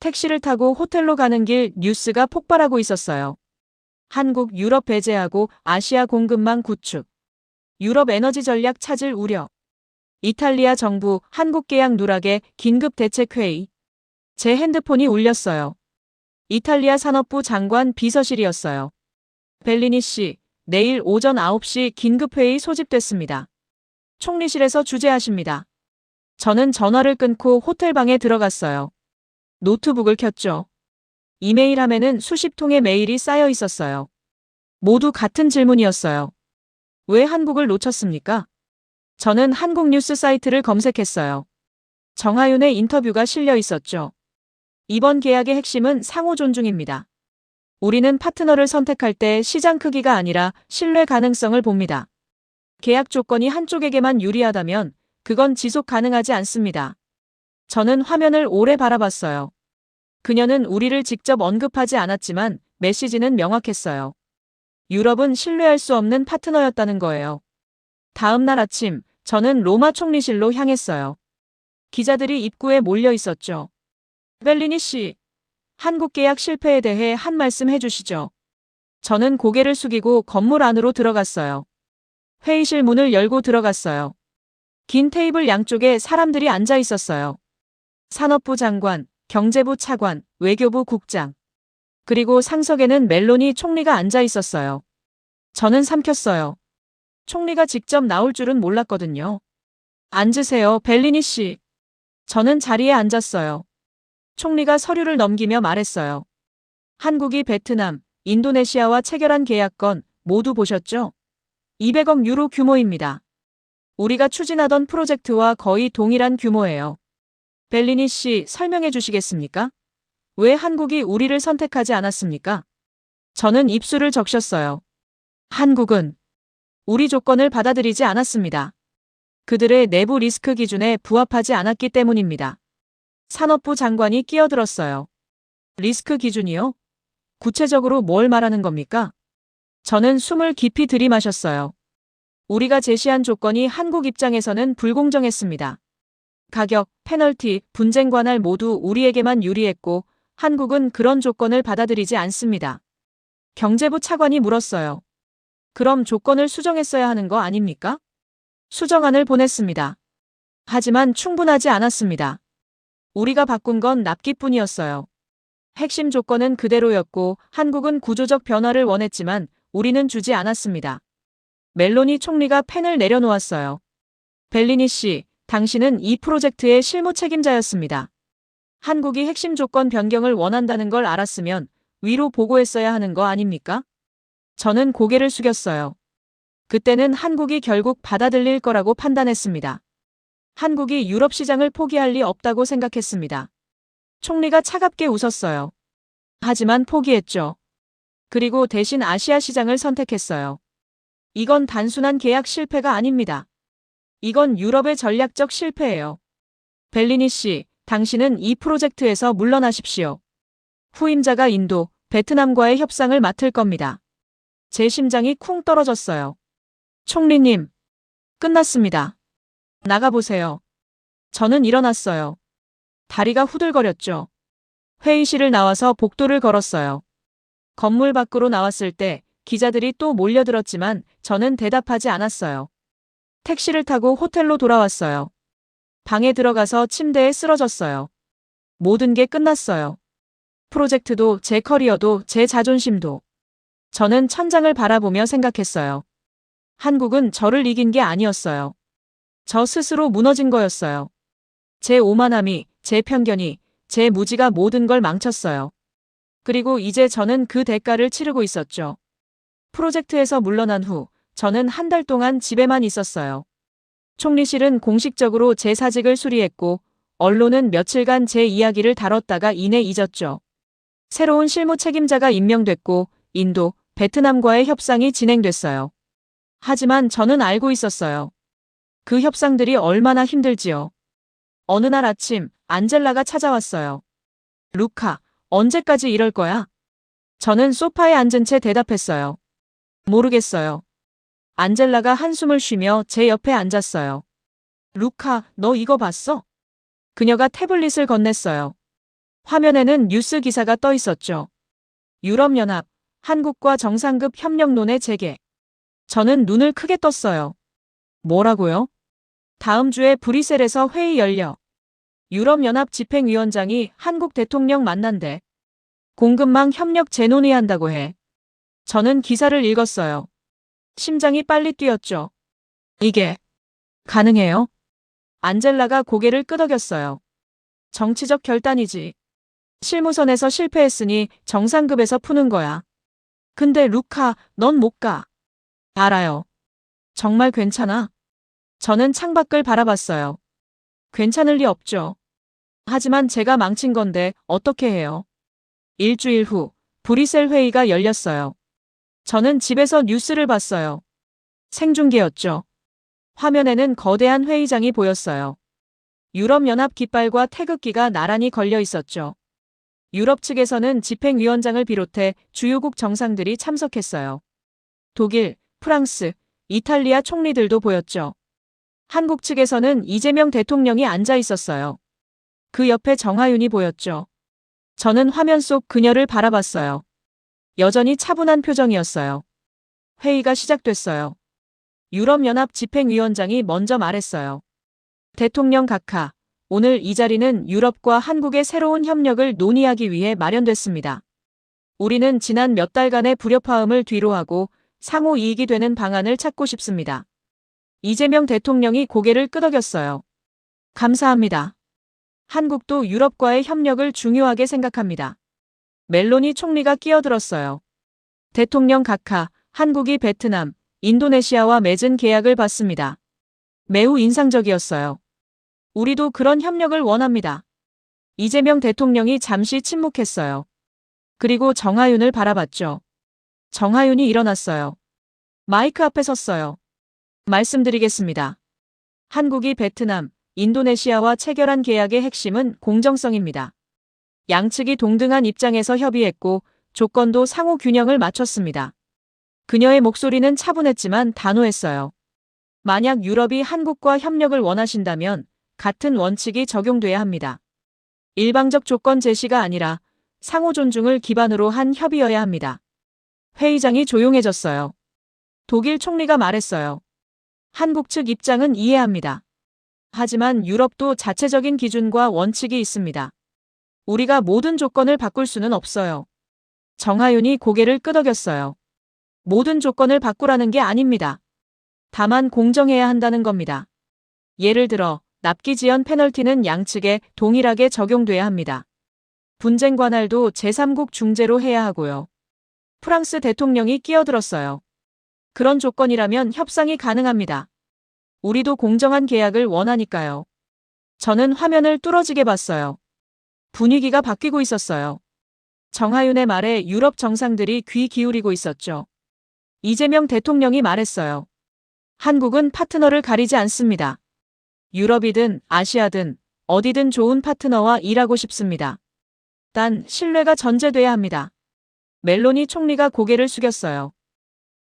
택시를 타고 호텔로 가는 길 뉴스가 폭발하고 있었어요. 한국 유럽 배제하고 아시아 공급망 구축. 유럽 에너지 전략 찾을 우려. 이탈리아 정부 한국 계약 누락의 긴급 대책 회의. 제 핸드폰이 울렸어요. 이탈리아 산업부 장관 비서실이었어요. 벨리니 씨, 내일 오전 9시 긴급회의 소집됐습니다. 총리실에서 주재하십니다. 저는 전화를 끊고 호텔방에 들어갔어요. 노트북을 켰죠. 이메일 함에는 수십 통의 메일이 쌓여 있었어요. 모두 같은 질문이었어요. 왜 한국을 놓쳤습니까? 저는 한국 뉴스 사이트를 검색했어요. 정하윤의 인터뷰가 실려 있었죠. 이번 계약의 핵심은 상호 존중입니다. 우리는 파트너를 선택할 때 시장 크기가 아니라 신뢰 가능성을 봅니다. 계약 조건이 한쪽에게만 유리하다면 그건 지속 가능하지 않습니다. 저는 화면을 오래 바라봤어요. 그녀는 우리를 직접 언급하지 않았지만 메시지는 명확했어요. 유럽은 신뢰할 수 없는 파트너였다는 거예요. 다음 날 아침, 저는 로마 총리실로 향했어요. 기자들이 입구에 몰려 있었죠. 벨리니 씨, 한국 계약 실패에 대해 한 말씀 해주시죠. 저는 고개를 숙이고 건물 안으로 들어갔어요. 회의실 문을 열고 들어갔어요. 긴 테이블 양쪽에 사람들이 앉아 있었어요. 산업부 장관, 경제부 차관, 외교부 국장. 그리고 상석에는 멜로니 총리가 앉아 있었어요. 저는 삼켰어요. 총리가 직접 나올 줄은 몰랐거든요. 앉으세요, 벨리니 씨. 저는 자리에 앉았어요. 총리가 서류를 넘기며 말했어요. 한국이 베트남, 인도네시아와 체결한 계약건 모두 보셨죠? 200억 유로 규모입니다. 우리가 추진하던 프로젝트와 거의 동일한 규모예요. 벨리니 씨, 설명해 주시겠습니까? 왜 한국이 우리를 선택하지 않았습니까? 저는 입술을 적셨어요. 한국은 우리 조건을 받아들이지 않았습니다. 그들의 내부 리스크 기준에 부합하지 않았기 때문입니다. 산업부 장관이 끼어들었어요. 리스크 기준이요? 구체적으로 뭘 말하는 겁니까? 저는 숨을 깊이 들이마셨어요. 우리가 제시한 조건이 한국 입장에서는 불공정했습니다. 가격, 페널티, 분쟁 관할 모두 우리에게만 유리했고 한국은 그런 조건을 받아들이지 않습니다. 경제부 차관이 물었어요. 그럼 조건을 수정했어야 하는 거 아닙니까? 수정안을 보냈습니다. 하지만 충분하지 않았습니다. 우리가 바꾼 건 납기뿐이었어요. 핵심 조건은 그대로였고 한국은 구조적 변화를 원했지만 우리는 주지 않았습니다. 멜로니 총리가 펜을 내려놓았어요. 벨리니 씨, 당신은 이 프로젝트의 실무 책임자였습니다. 한국이 핵심 조건 변경을 원한다는 걸 알았으면 위로 보고했어야 하는 거 아닙니까? 저는 고개를 숙였어요. 그때는 한국이 결국 받아들일 거라고 판단했습니다. 한국이 유럽 시장을 포기할 리 없다고 생각했습니다. 총리가 차갑게 웃었어요. 하지만 포기했죠. 그리고 대신 아시아 시장을 선택했어요. 이건 단순한 계약 실패가 아닙니다. 이건 유럽의 전략적 실패예요. 벨리니 씨, 당신은 이 프로젝트에서 물러나십시오. 후임자가 인도, 베트남과의 협상을 맡을 겁니다. 제 심장이 쿵 떨어졌어요. 총리님, 끝났습니다. 나가보세요. 저는 일어났어요. 다리가 후들거렸죠. 회의실을 나와서 복도를 걸었어요. 건물 밖으로 나왔을 때 기자들이 또 몰려들었지만 저는 대답하지 않았어요. 택시를 타고 호텔로 돌아왔어요. 방에 들어가서 침대에 쓰러졌어요. 모든 게 끝났어요. 프로젝트도 제 커리어도 제 자존심도. 저는 천장을 바라보며 생각했어요. 한국은 저를 이긴 게 아니었어요. 저 스스로 무너진 거였어요. 제 오만함이, 제 편견이, 제 무지가 모든 걸 망쳤어요. 그리고 이제 저는 그 대가를 치르고 있었죠. 프로젝트에서 물러난 후 저는 한 달 동안 집에만 있었어요. 총리실은 공식적으로 제 사직을 수리했고 언론은 며칠간 제 이야기를 다뤘다가 이내 잊었죠. 새로운 실무 책임자가 임명됐고 인도, 베트남과의 협상이 진행됐어요. 하지만 저는 알고 있었어요. 그 협상들이 얼마나 힘들지요. 어느 날 아침 안젤라가 찾아왔어요. 루카, 언제까지 이럴 거야? 저는 소파에 앉은 채 대답했어요. 모르겠어요. 안젤라가 한숨을 쉬며 제 옆에 앉았어요. 루카, 너 이거 봤어? 그녀가 태블릿을 건넸어요. 화면에는 뉴스 기사가 떠 있었죠. 유럽연합, 한국과 정상급 협력론의 재개. 저는 눈을 크게 떴어요. 뭐라고요? 다음 주에 브뤼셀에서 회의 열려. 유럽연합 집행위원장이 한국 대통령 만난대. 공급망 협력 재논의한다고 해. 저는 기사를 읽었어요. 심장이 빨리 뛰었죠. 이게 가능해요? 안젤라가 고개를 끄덕였어요. 정치적 결단이지. 실무선에서 실패했으니 정상급에서 푸는 거야. 근데 루카, 넌 못 가. 알아요. 정말 괜찮아? 저는 창밖을 바라봤어요. 괜찮을 리 없죠. 하지만 제가 망친 건데 어떻게 해요? 일주일 후 브뤼셀 회의가 열렸어요. 저는 집에서 뉴스를 봤어요. 생중계였죠. 화면에는 거대한 회의장이 보였어요. 유럽연합 깃발과 태극기가 나란히 걸려 있었죠. 유럽 측에서는 집행위원장을 비롯해 주요국 정상들이 참석했어요. 독일, 프랑스, 이탈리아 총리들도 보였죠. 한국 측에서는 이재명 대통령이 앉아 있었어요. 그 옆에 정하윤이 보였죠. 저는 화면 속 그녀를 바라봤어요. 여전히 차분한 표정이었어요. 회의가 시작됐어요. 유럽연합 집행위원장이 먼저 말했어요. 대통령 각하, 오늘 이 자리는 유럽과 한국의 새로운 협력을 논의하기 위해 마련됐습니다. 우리는 지난 몇 달간의 불협화음을 뒤로하고 상호 이익이 되는 방안을 찾고 싶습니다. 이재명 대통령이 고개를 끄덕였어요. 감사합니다. 한국도 유럽과의 협력을 중요하게 생각합니다. 멜로니 총리가 끼어들었어요. 대통령 각하, 한국이 베트남, 인도네시아와 맺은 계약을 봤습니다. 매우 인상적이었어요. 우리도 그런 협력을 원합니다. 이재명 대통령이 잠시 침묵했어요. 그리고 정하윤을 바라봤죠. 정하윤이 일어났어요. 마이크 앞에 섰어요. 말씀드리겠습니다. 한국이 베트남, 인도네시아와 체결한 계약의 핵심은 공정성입니다. 양측이 동등한 입장에서 협의했고 조건도 상호 균형을 맞췄습니다. 그녀의 목소리는 차분했지만 단호했어요. 만약 유럽이 한국과 협력을 원하신다면 같은 원칙이 적용돼야 합니다. 일방적 조건 제시가 아니라 상호 존중을 기반으로 한 협의여야 합니다. 회의장이 조용해졌어요. 독일 총리가 말했어요. 한국 측 입장은 이해합니다. 하지만 유럽도 자체적인 기준과 원칙이 있습니다. 우리가 모든 조건을 바꿀 수는 없어요. 정하윤이 고개를 끄덕였어요. 모든 조건을 바꾸라는 게 아닙니다. 다만 공정해야 한다는 겁니다. 예를 들어 납기 지연 페널티는 양측에 동일하게 적용돼야 합니다. 분쟁 관할도 제3국 중재로 해야 하고요. 프랑스 대통령이 끼어들었어요. 그런 조건이라면 협상이 가능합니다. 우리도 공정한 계약을 원하니까요. 저는 화면을 뚫어지게 봤어요. 분위기가 바뀌고 있었어요. 정하윤의 말에 유럽 정상들이 귀 기울이고 있었죠. 이재명 대통령이 말했어요. 한국은 파트너를 가리지 않습니다. 유럽이든 아시아든 어디든 좋은 파트너와 일하고 싶습니다. 단 신뢰가 전제돼야 합니다. 멜로니 총리가 고개를 숙였어요.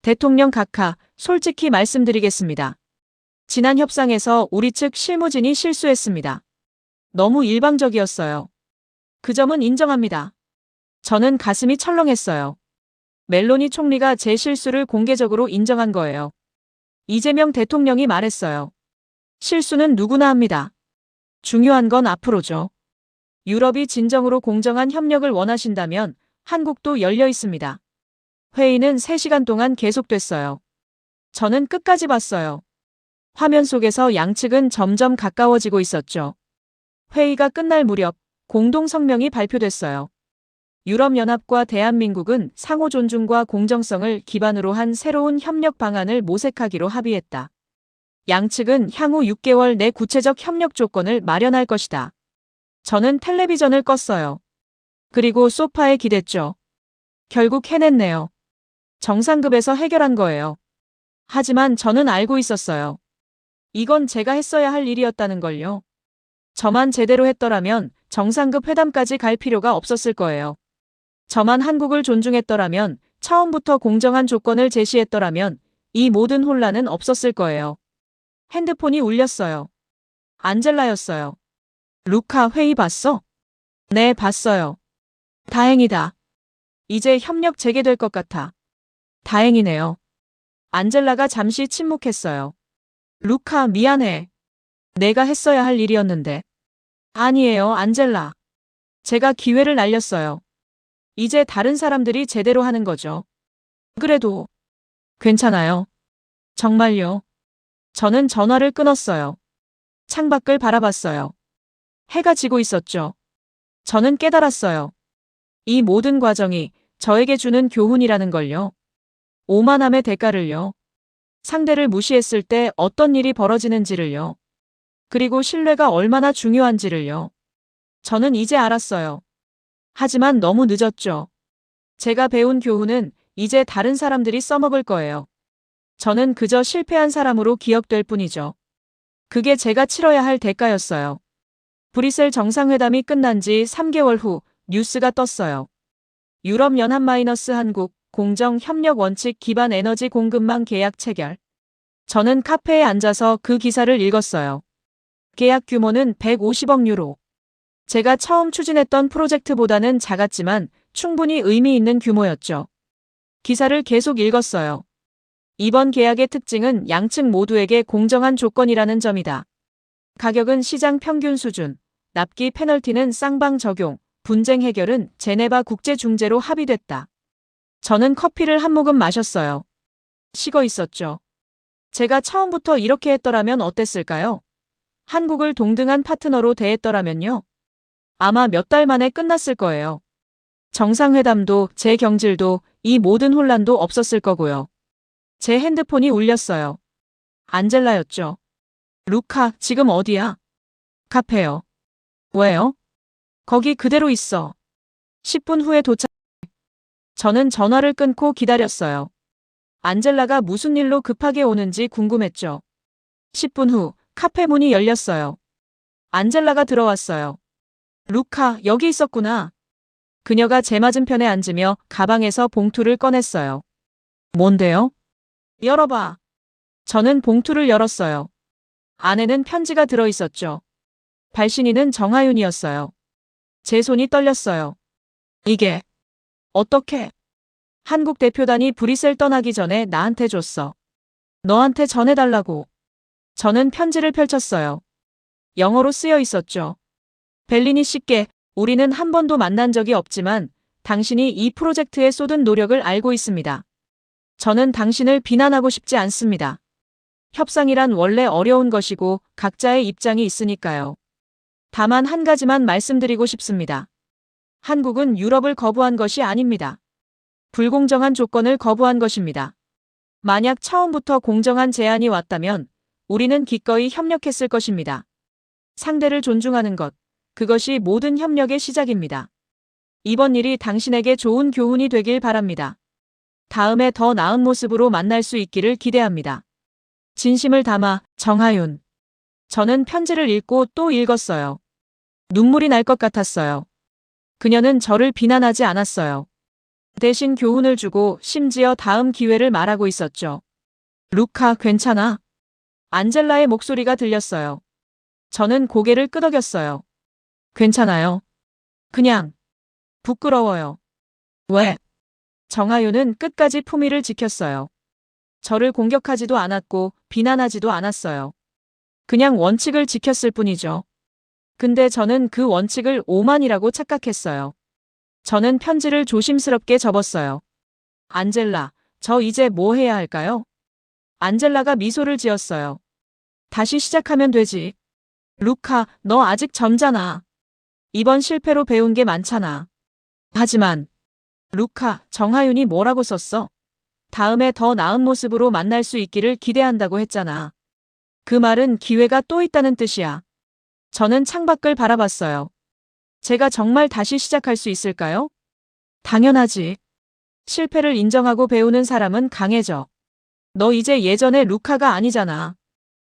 대통령 각하, 솔직히 말씀드리겠습니다. 지난 협상에서 우리 측 실무진이 실수했습니다. 너무 일방적이었어요. 그 점은 인정합니다. 저는 가슴이 철렁했어요. 멜로니 총리가 제 실수를 공개적으로 인정한 거예요. 이재명 대통령이 말했어요. 실수는 누구나 합니다. 중요한 건 앞으로죠. 유럽이 진정으로 공정한 협력을 원하신다면 한국도 열려 있습니다. 회의는 3시간 동안 계속됐어요. 저는 끝까지 봤어요. 화면 속에서 양측은 점점 가까워지고 있었죠. 회의가 끝날 무렵 공동 성명이 발표됐어요. 유럽연합과 대한민국은 상호 존중과 공정성을 기반으로 한 새로운 협력 방안을 모색하기로 합의했다. 양측은 향후 6개월 내 구체적 협력 조건을 마련할 것이다. 저는 텔레비전을 껐어요. 그리고 소파에 기댔죠. 결국 해냈네요. 정상급에서 해결한 거예요. 하지만 저는 알고 있었어요. 이건 제가 했어야 할 일이었다는 걸요. 저만 제대로 했더라면 정상급 회담까지 갈 필요가 없었을 거예요. 저만 한국을 존중했더라면, 처음부터 공정한 조건을 제시했더라면 이 모든 혼란은 없었을 거예요. 핸드폰이 울렸어요. 안젤라였어요. 루카, 회의 봤어? 네, 봤어요. 다행이다. 이제 협력 재개될 것 같아. 다행이네요. 안젤라가 잠시 침묵했어요. 루카, 미안해. 내가 했어야 할 일이었는데. 아니에요, 안젤라. 제가 기회를 날렸어요. 이제 다른 사람들이 제대로 하는 거죠. 그래도 괜찮아요. 정말요. 저는 전화를 끊었어요. 창밖을 바라봤어요. 해가 지고 있었죠. 저는 깨달았어요. 이 모든 과정이 저에게 주는 교훈이라는 걸요. 오만함의 대가를요. 상대를 무시했을 때 어떤 일이 벌어지는지를요. 그리고 신뢰가 얼마나 중요한지를요. 저는 이제 알았어요. 하지만 너무 늦었죠. 제가 배운 교훈은 이제 다른 사람들이 써먹을 거예요. 저는 그저 실패한 사람으로 기억될 뿐이죠. 그게 제가 치러야 할 대가였어요. 브뤼셀 정상회담이 끝난 지 3개월 후 뉴스가 떴어요. 유럽연합 마이너스 한국 공정 협력 원칙 기반 에너지 공급망 계약 체결. 저는 카페에 앉아서 그 기사를 읽었어요. 계약 규모는 150억 유로. 제가 처음 추진했던 프로젝트보다는 작았지만 충분히 의미 있는 규모였죠. 기사를 계속 읽었어요. 이번 계약의 특징은 양측 모두에게 공정한 조건이라는 점이다. 가격은 시장 평균 수준, 납기 페널티는 쌍방 적용, 분쟁 해결은 제네바 국제중재로 합의됐다. 저는 커피를 한 모금 마셨어요. 식어 있었죠. 제가 처음부터 이렇게 했더라면 어땠을까요? 한국을 동등한 파트너로 대했더라면요. 아마 몇 달 만에 끝났을 거예요. 정상회담도 제 경질도 이 모든 혼란도 없었을 거고요. 제 핸드폰이 울렸어요. 안젤라였죠. 루카, 지금 어디야? 카페요. 왜요? 거기 그대로 있어. 10분 후에 도착. 저는 전화를 끊고 기다렸어요. 안젤라가 무슨 일로 급하게 오는지 궁금했죠. 10분 후 카페 문이 열렸어요. 안젤라가 들어왔어요. 루카, 여기 있었구나. 그녀가 제 맞은편에 앉으며 가방에서 봉투를 꺼냈어요. 뭔데요? 열어봐. 저는 봉투를 열었어요. 안에는 편지가 들어있었죠. 발신인은 정하윤이었어요. 제 손이 떨렸어요. 이게 어떻게? 한국 대표단이 브뤼셀 떠나기 전에 나한테 줬어. 너한테 전해달라고. 저는 편지를 펼쳤어요. 영어로 쓰여 있었죠. 벨리니 씨께 우리는 한 번도 만난 적이 없지만 당신이 이 프로젝트에 쏟은 노력을 알고 있습니다. 저는 당신을 비난하고 싶지 않습니다. 협상이란 원래 어려운 것이고 각자의 입장이 있으니까요. 다만 한 가지만 말씀드리고 싶습니다. 한국은 유럽을 거부한 것이 아닙니다. 불공정한 조건을 거부한 것입니다. 만약 처음부터 공정한 제안이 왔다면 우리는 기꺼이 협력했을 것입니다. 상대를 존중하는 것, 그것이 모든 협력의 시작입니다. 이번 일이 당신에게 좋은 교훈이 되길 바랍니다. 다음에 더 나은 모습으로 만날 수 있기를 기대합니다. 진심을 담아, 정하윤. 저는 편지를 읽고 또 읽었어요. 눈물이 날 것 같았어요. 그녀는 저를 비난하지 않았어요. 대신 교훈을 주고 심지어 다음 기회를 말하고 있었죠. 루카, 괜찮아? 안젤라의 목소리가 들렸어요. 저는 고개를 끄덕였어요. 괜찮아요. 그냥 부끄러워요. 왜? 정하윤은 끝까지 품위를 지켰어요. 저를 공격하지도 않았고 비난하지도 않았어요. 그냥 원칙을 지켰을 뿐이죠. 근데 저는 그 원칙을 오만이라고 착각했어요. 저는 편지를 조심스럽게 접었어요. 안젤라, 저 이제 뭐 해야 할까요? 안젤라가 미소를 지었어요. 다시 시작하면 되지. 루카, 너 아직 젊잖아. 이번 실패로 배운 게 많잖아. 하지만 루카, 정하윤이 뭐라고 썼어? 다음에 더 나은 모습으로 만날 수 있기를 기대한다고 했잖아. 그 말은 기회가 또 있다는 뜻이야. 저는 창밖을 바라봤어요. 제가 정말 다시 시작할 수 있을까요? 당연하지. 실패를 인정하고 배우는 사람은 강해져. 너 이제 예전의 루카가 아니잖아.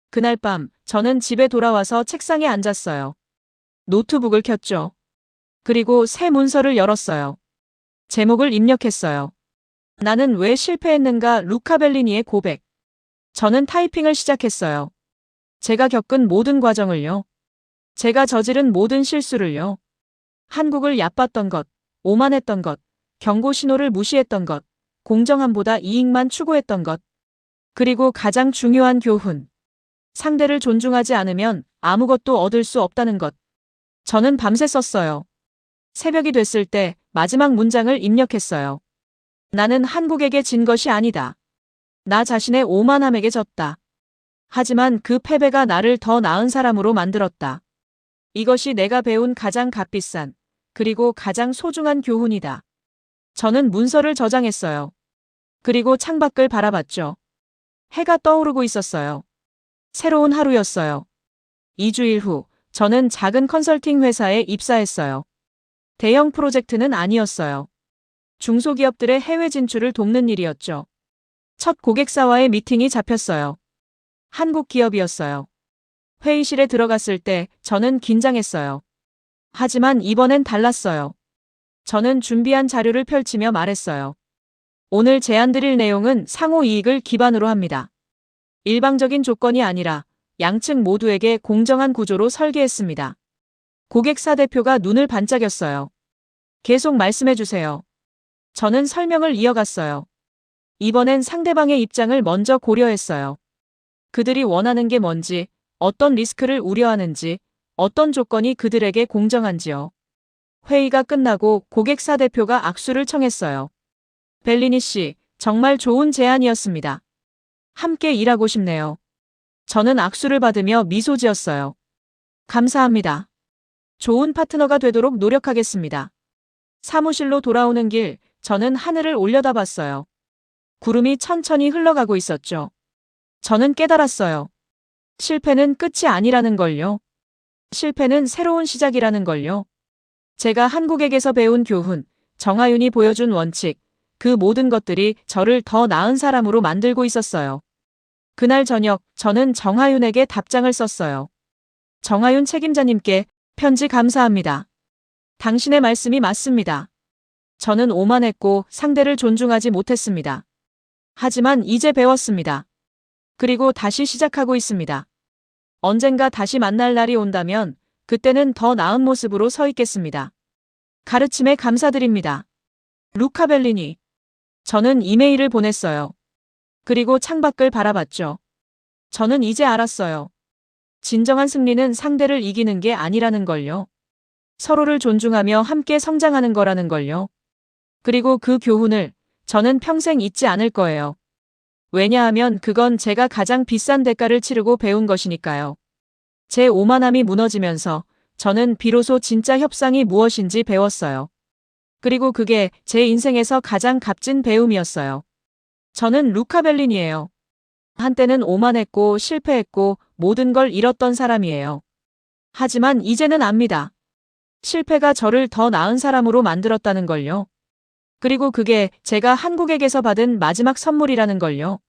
그날 밤 저는 집에 돌아와서 책상에 앉았어요. 노트북을 켰죠. 그리고 새 문서를 열었어요. 제목을 입력했어요. 나는 왜 실패했는가, 루카 벨리니의 고백. 저는 타이핑을 시작했어요. 제가 겪은 모든 과정을요. 제가 저지른 모든 실수를요. 한국을 얕봤던 것, 오만했던 것, 경고 신호를 무시했던 것, 공정함보다 이익만 추구했던 것. 그리고 가장 중요한 교훈. 상대를 존중하지 않으면 아무것도 얻을 수 없다는 것. 저는 밤새 썼어요. 새벽이 됐을 때 마지막 문장을 입력했어요. 나는 한국에게 진 것이 아니다. 나 자신의 오만함에게 졌다. 하지만 그 패배가 나를 더 나은 사람으로 만들었다. 이것이 내가 배운 가장 값비싼, 그리고 가장 소중한 교훈이다. 저는 문서를 저장했어요. 그리고 창밖을 바라봤죠. 해가 떠오르고 있었어요. 새로운 하루였어요. 2주일 후, 저는 작은 컨설팅 회사에 입사했어요. 대형 프로젝트는 아니었어요. 중소기업들의 해외 진출을 돕는 일이었죠. 첫 고객사와의 미팅이 잡혔어요. 한국 기업이었어요. 회의실에 들어갔을 때 저는 긴장했어요. 하지만 이번엔 달랐어요. 저는 준비한 자료를 펼치며 말했어요. 오늘 제안드릴 내용은 상호 이익을 기반으로 합니다. 일방적인 조건이 아니라 양측 모두에게 공정한 구조로 설계했습니다. 고객사 대표가 눈을 반짝였어요. 계속 말씀해 주세요. 저는 설명을 이어갔어요. 이번엔 상대방의 입장을 먼저 고려했어요. 그들이 원하는 게 뭔지, 어떤 리스크를 우려하는지, 어떤 조건이 그들에게 공정한지요. 회의가 끝나고 고객사 대표가 악수를 청했어요. 벨리니 씨, 정말 좋은 제안이었습니다. 함께 일하고 싶네요. 저는 악수를 받으며 미소 지었어요. 감사합니다. 좋은 파트너가 되도록 노력하겠습니다. 사무실로 돌아오는 길, 저는 하늘을 올려다봤어요. 구름이 천천히 흘러가고 있었죠. 저는 깨달았어요. 실패는 끝이 아니라는 걸요. 실패는 새로운 시작이라는 걸요. 제가 한국에게서 배운 교훈, 정하윤이 보여준 원칙, 그 모든 것들이 저를 더 나은 사람으로 만들고 있었어요. 그날 저녁, 저는 정하윤에게 답장을 썼어요. 정하윤 책임자님께 편지 감사합니다. 당신의 말씀이 맞습니다. 저는 오만했고 상대를 존중하지 못했습니다. 하지만 이제 배웠습니다. 그리고 다시 시작하고 있습니다. 언젠가 다시 만날 날이 온다면 그때는 더 나은 모습으로 서 있겠습니다. 가르침에 감사드립니다. 루카 벨리니. 저는 이메일을 보냈어요. 그리고 창밖을 바라봤죠. 저는 이제 알았어요. 진정한 승리는 상대를 이기는 게 아니라는 걸요. 서로를 존중하며 함께 성장하는 거라는 걸요. 그리고 그 교훈을 저는 평생 잊지 않을 거예요. 왜냐하면 그건 제가 가장 비싼 대가를 치르고 배운 것이니까요. 제 오만함이 무너지면서 저는 비로소 진짜 협상이 무엇인지 배웠어요. 그리고 그게 제 인생에서 가장 값진 배움이었어요. 저는 루카 벨린이에요. 한때는 오만했고 실패했고 모든 걸 잃었던 사람이에요. 하지만 이제는 압니다. 실패가 저를 더 나은 사람으로 만들었다는 걸요. 그리고 그게 제가 한국에게서 받은 마지막 선물이라는 걸요.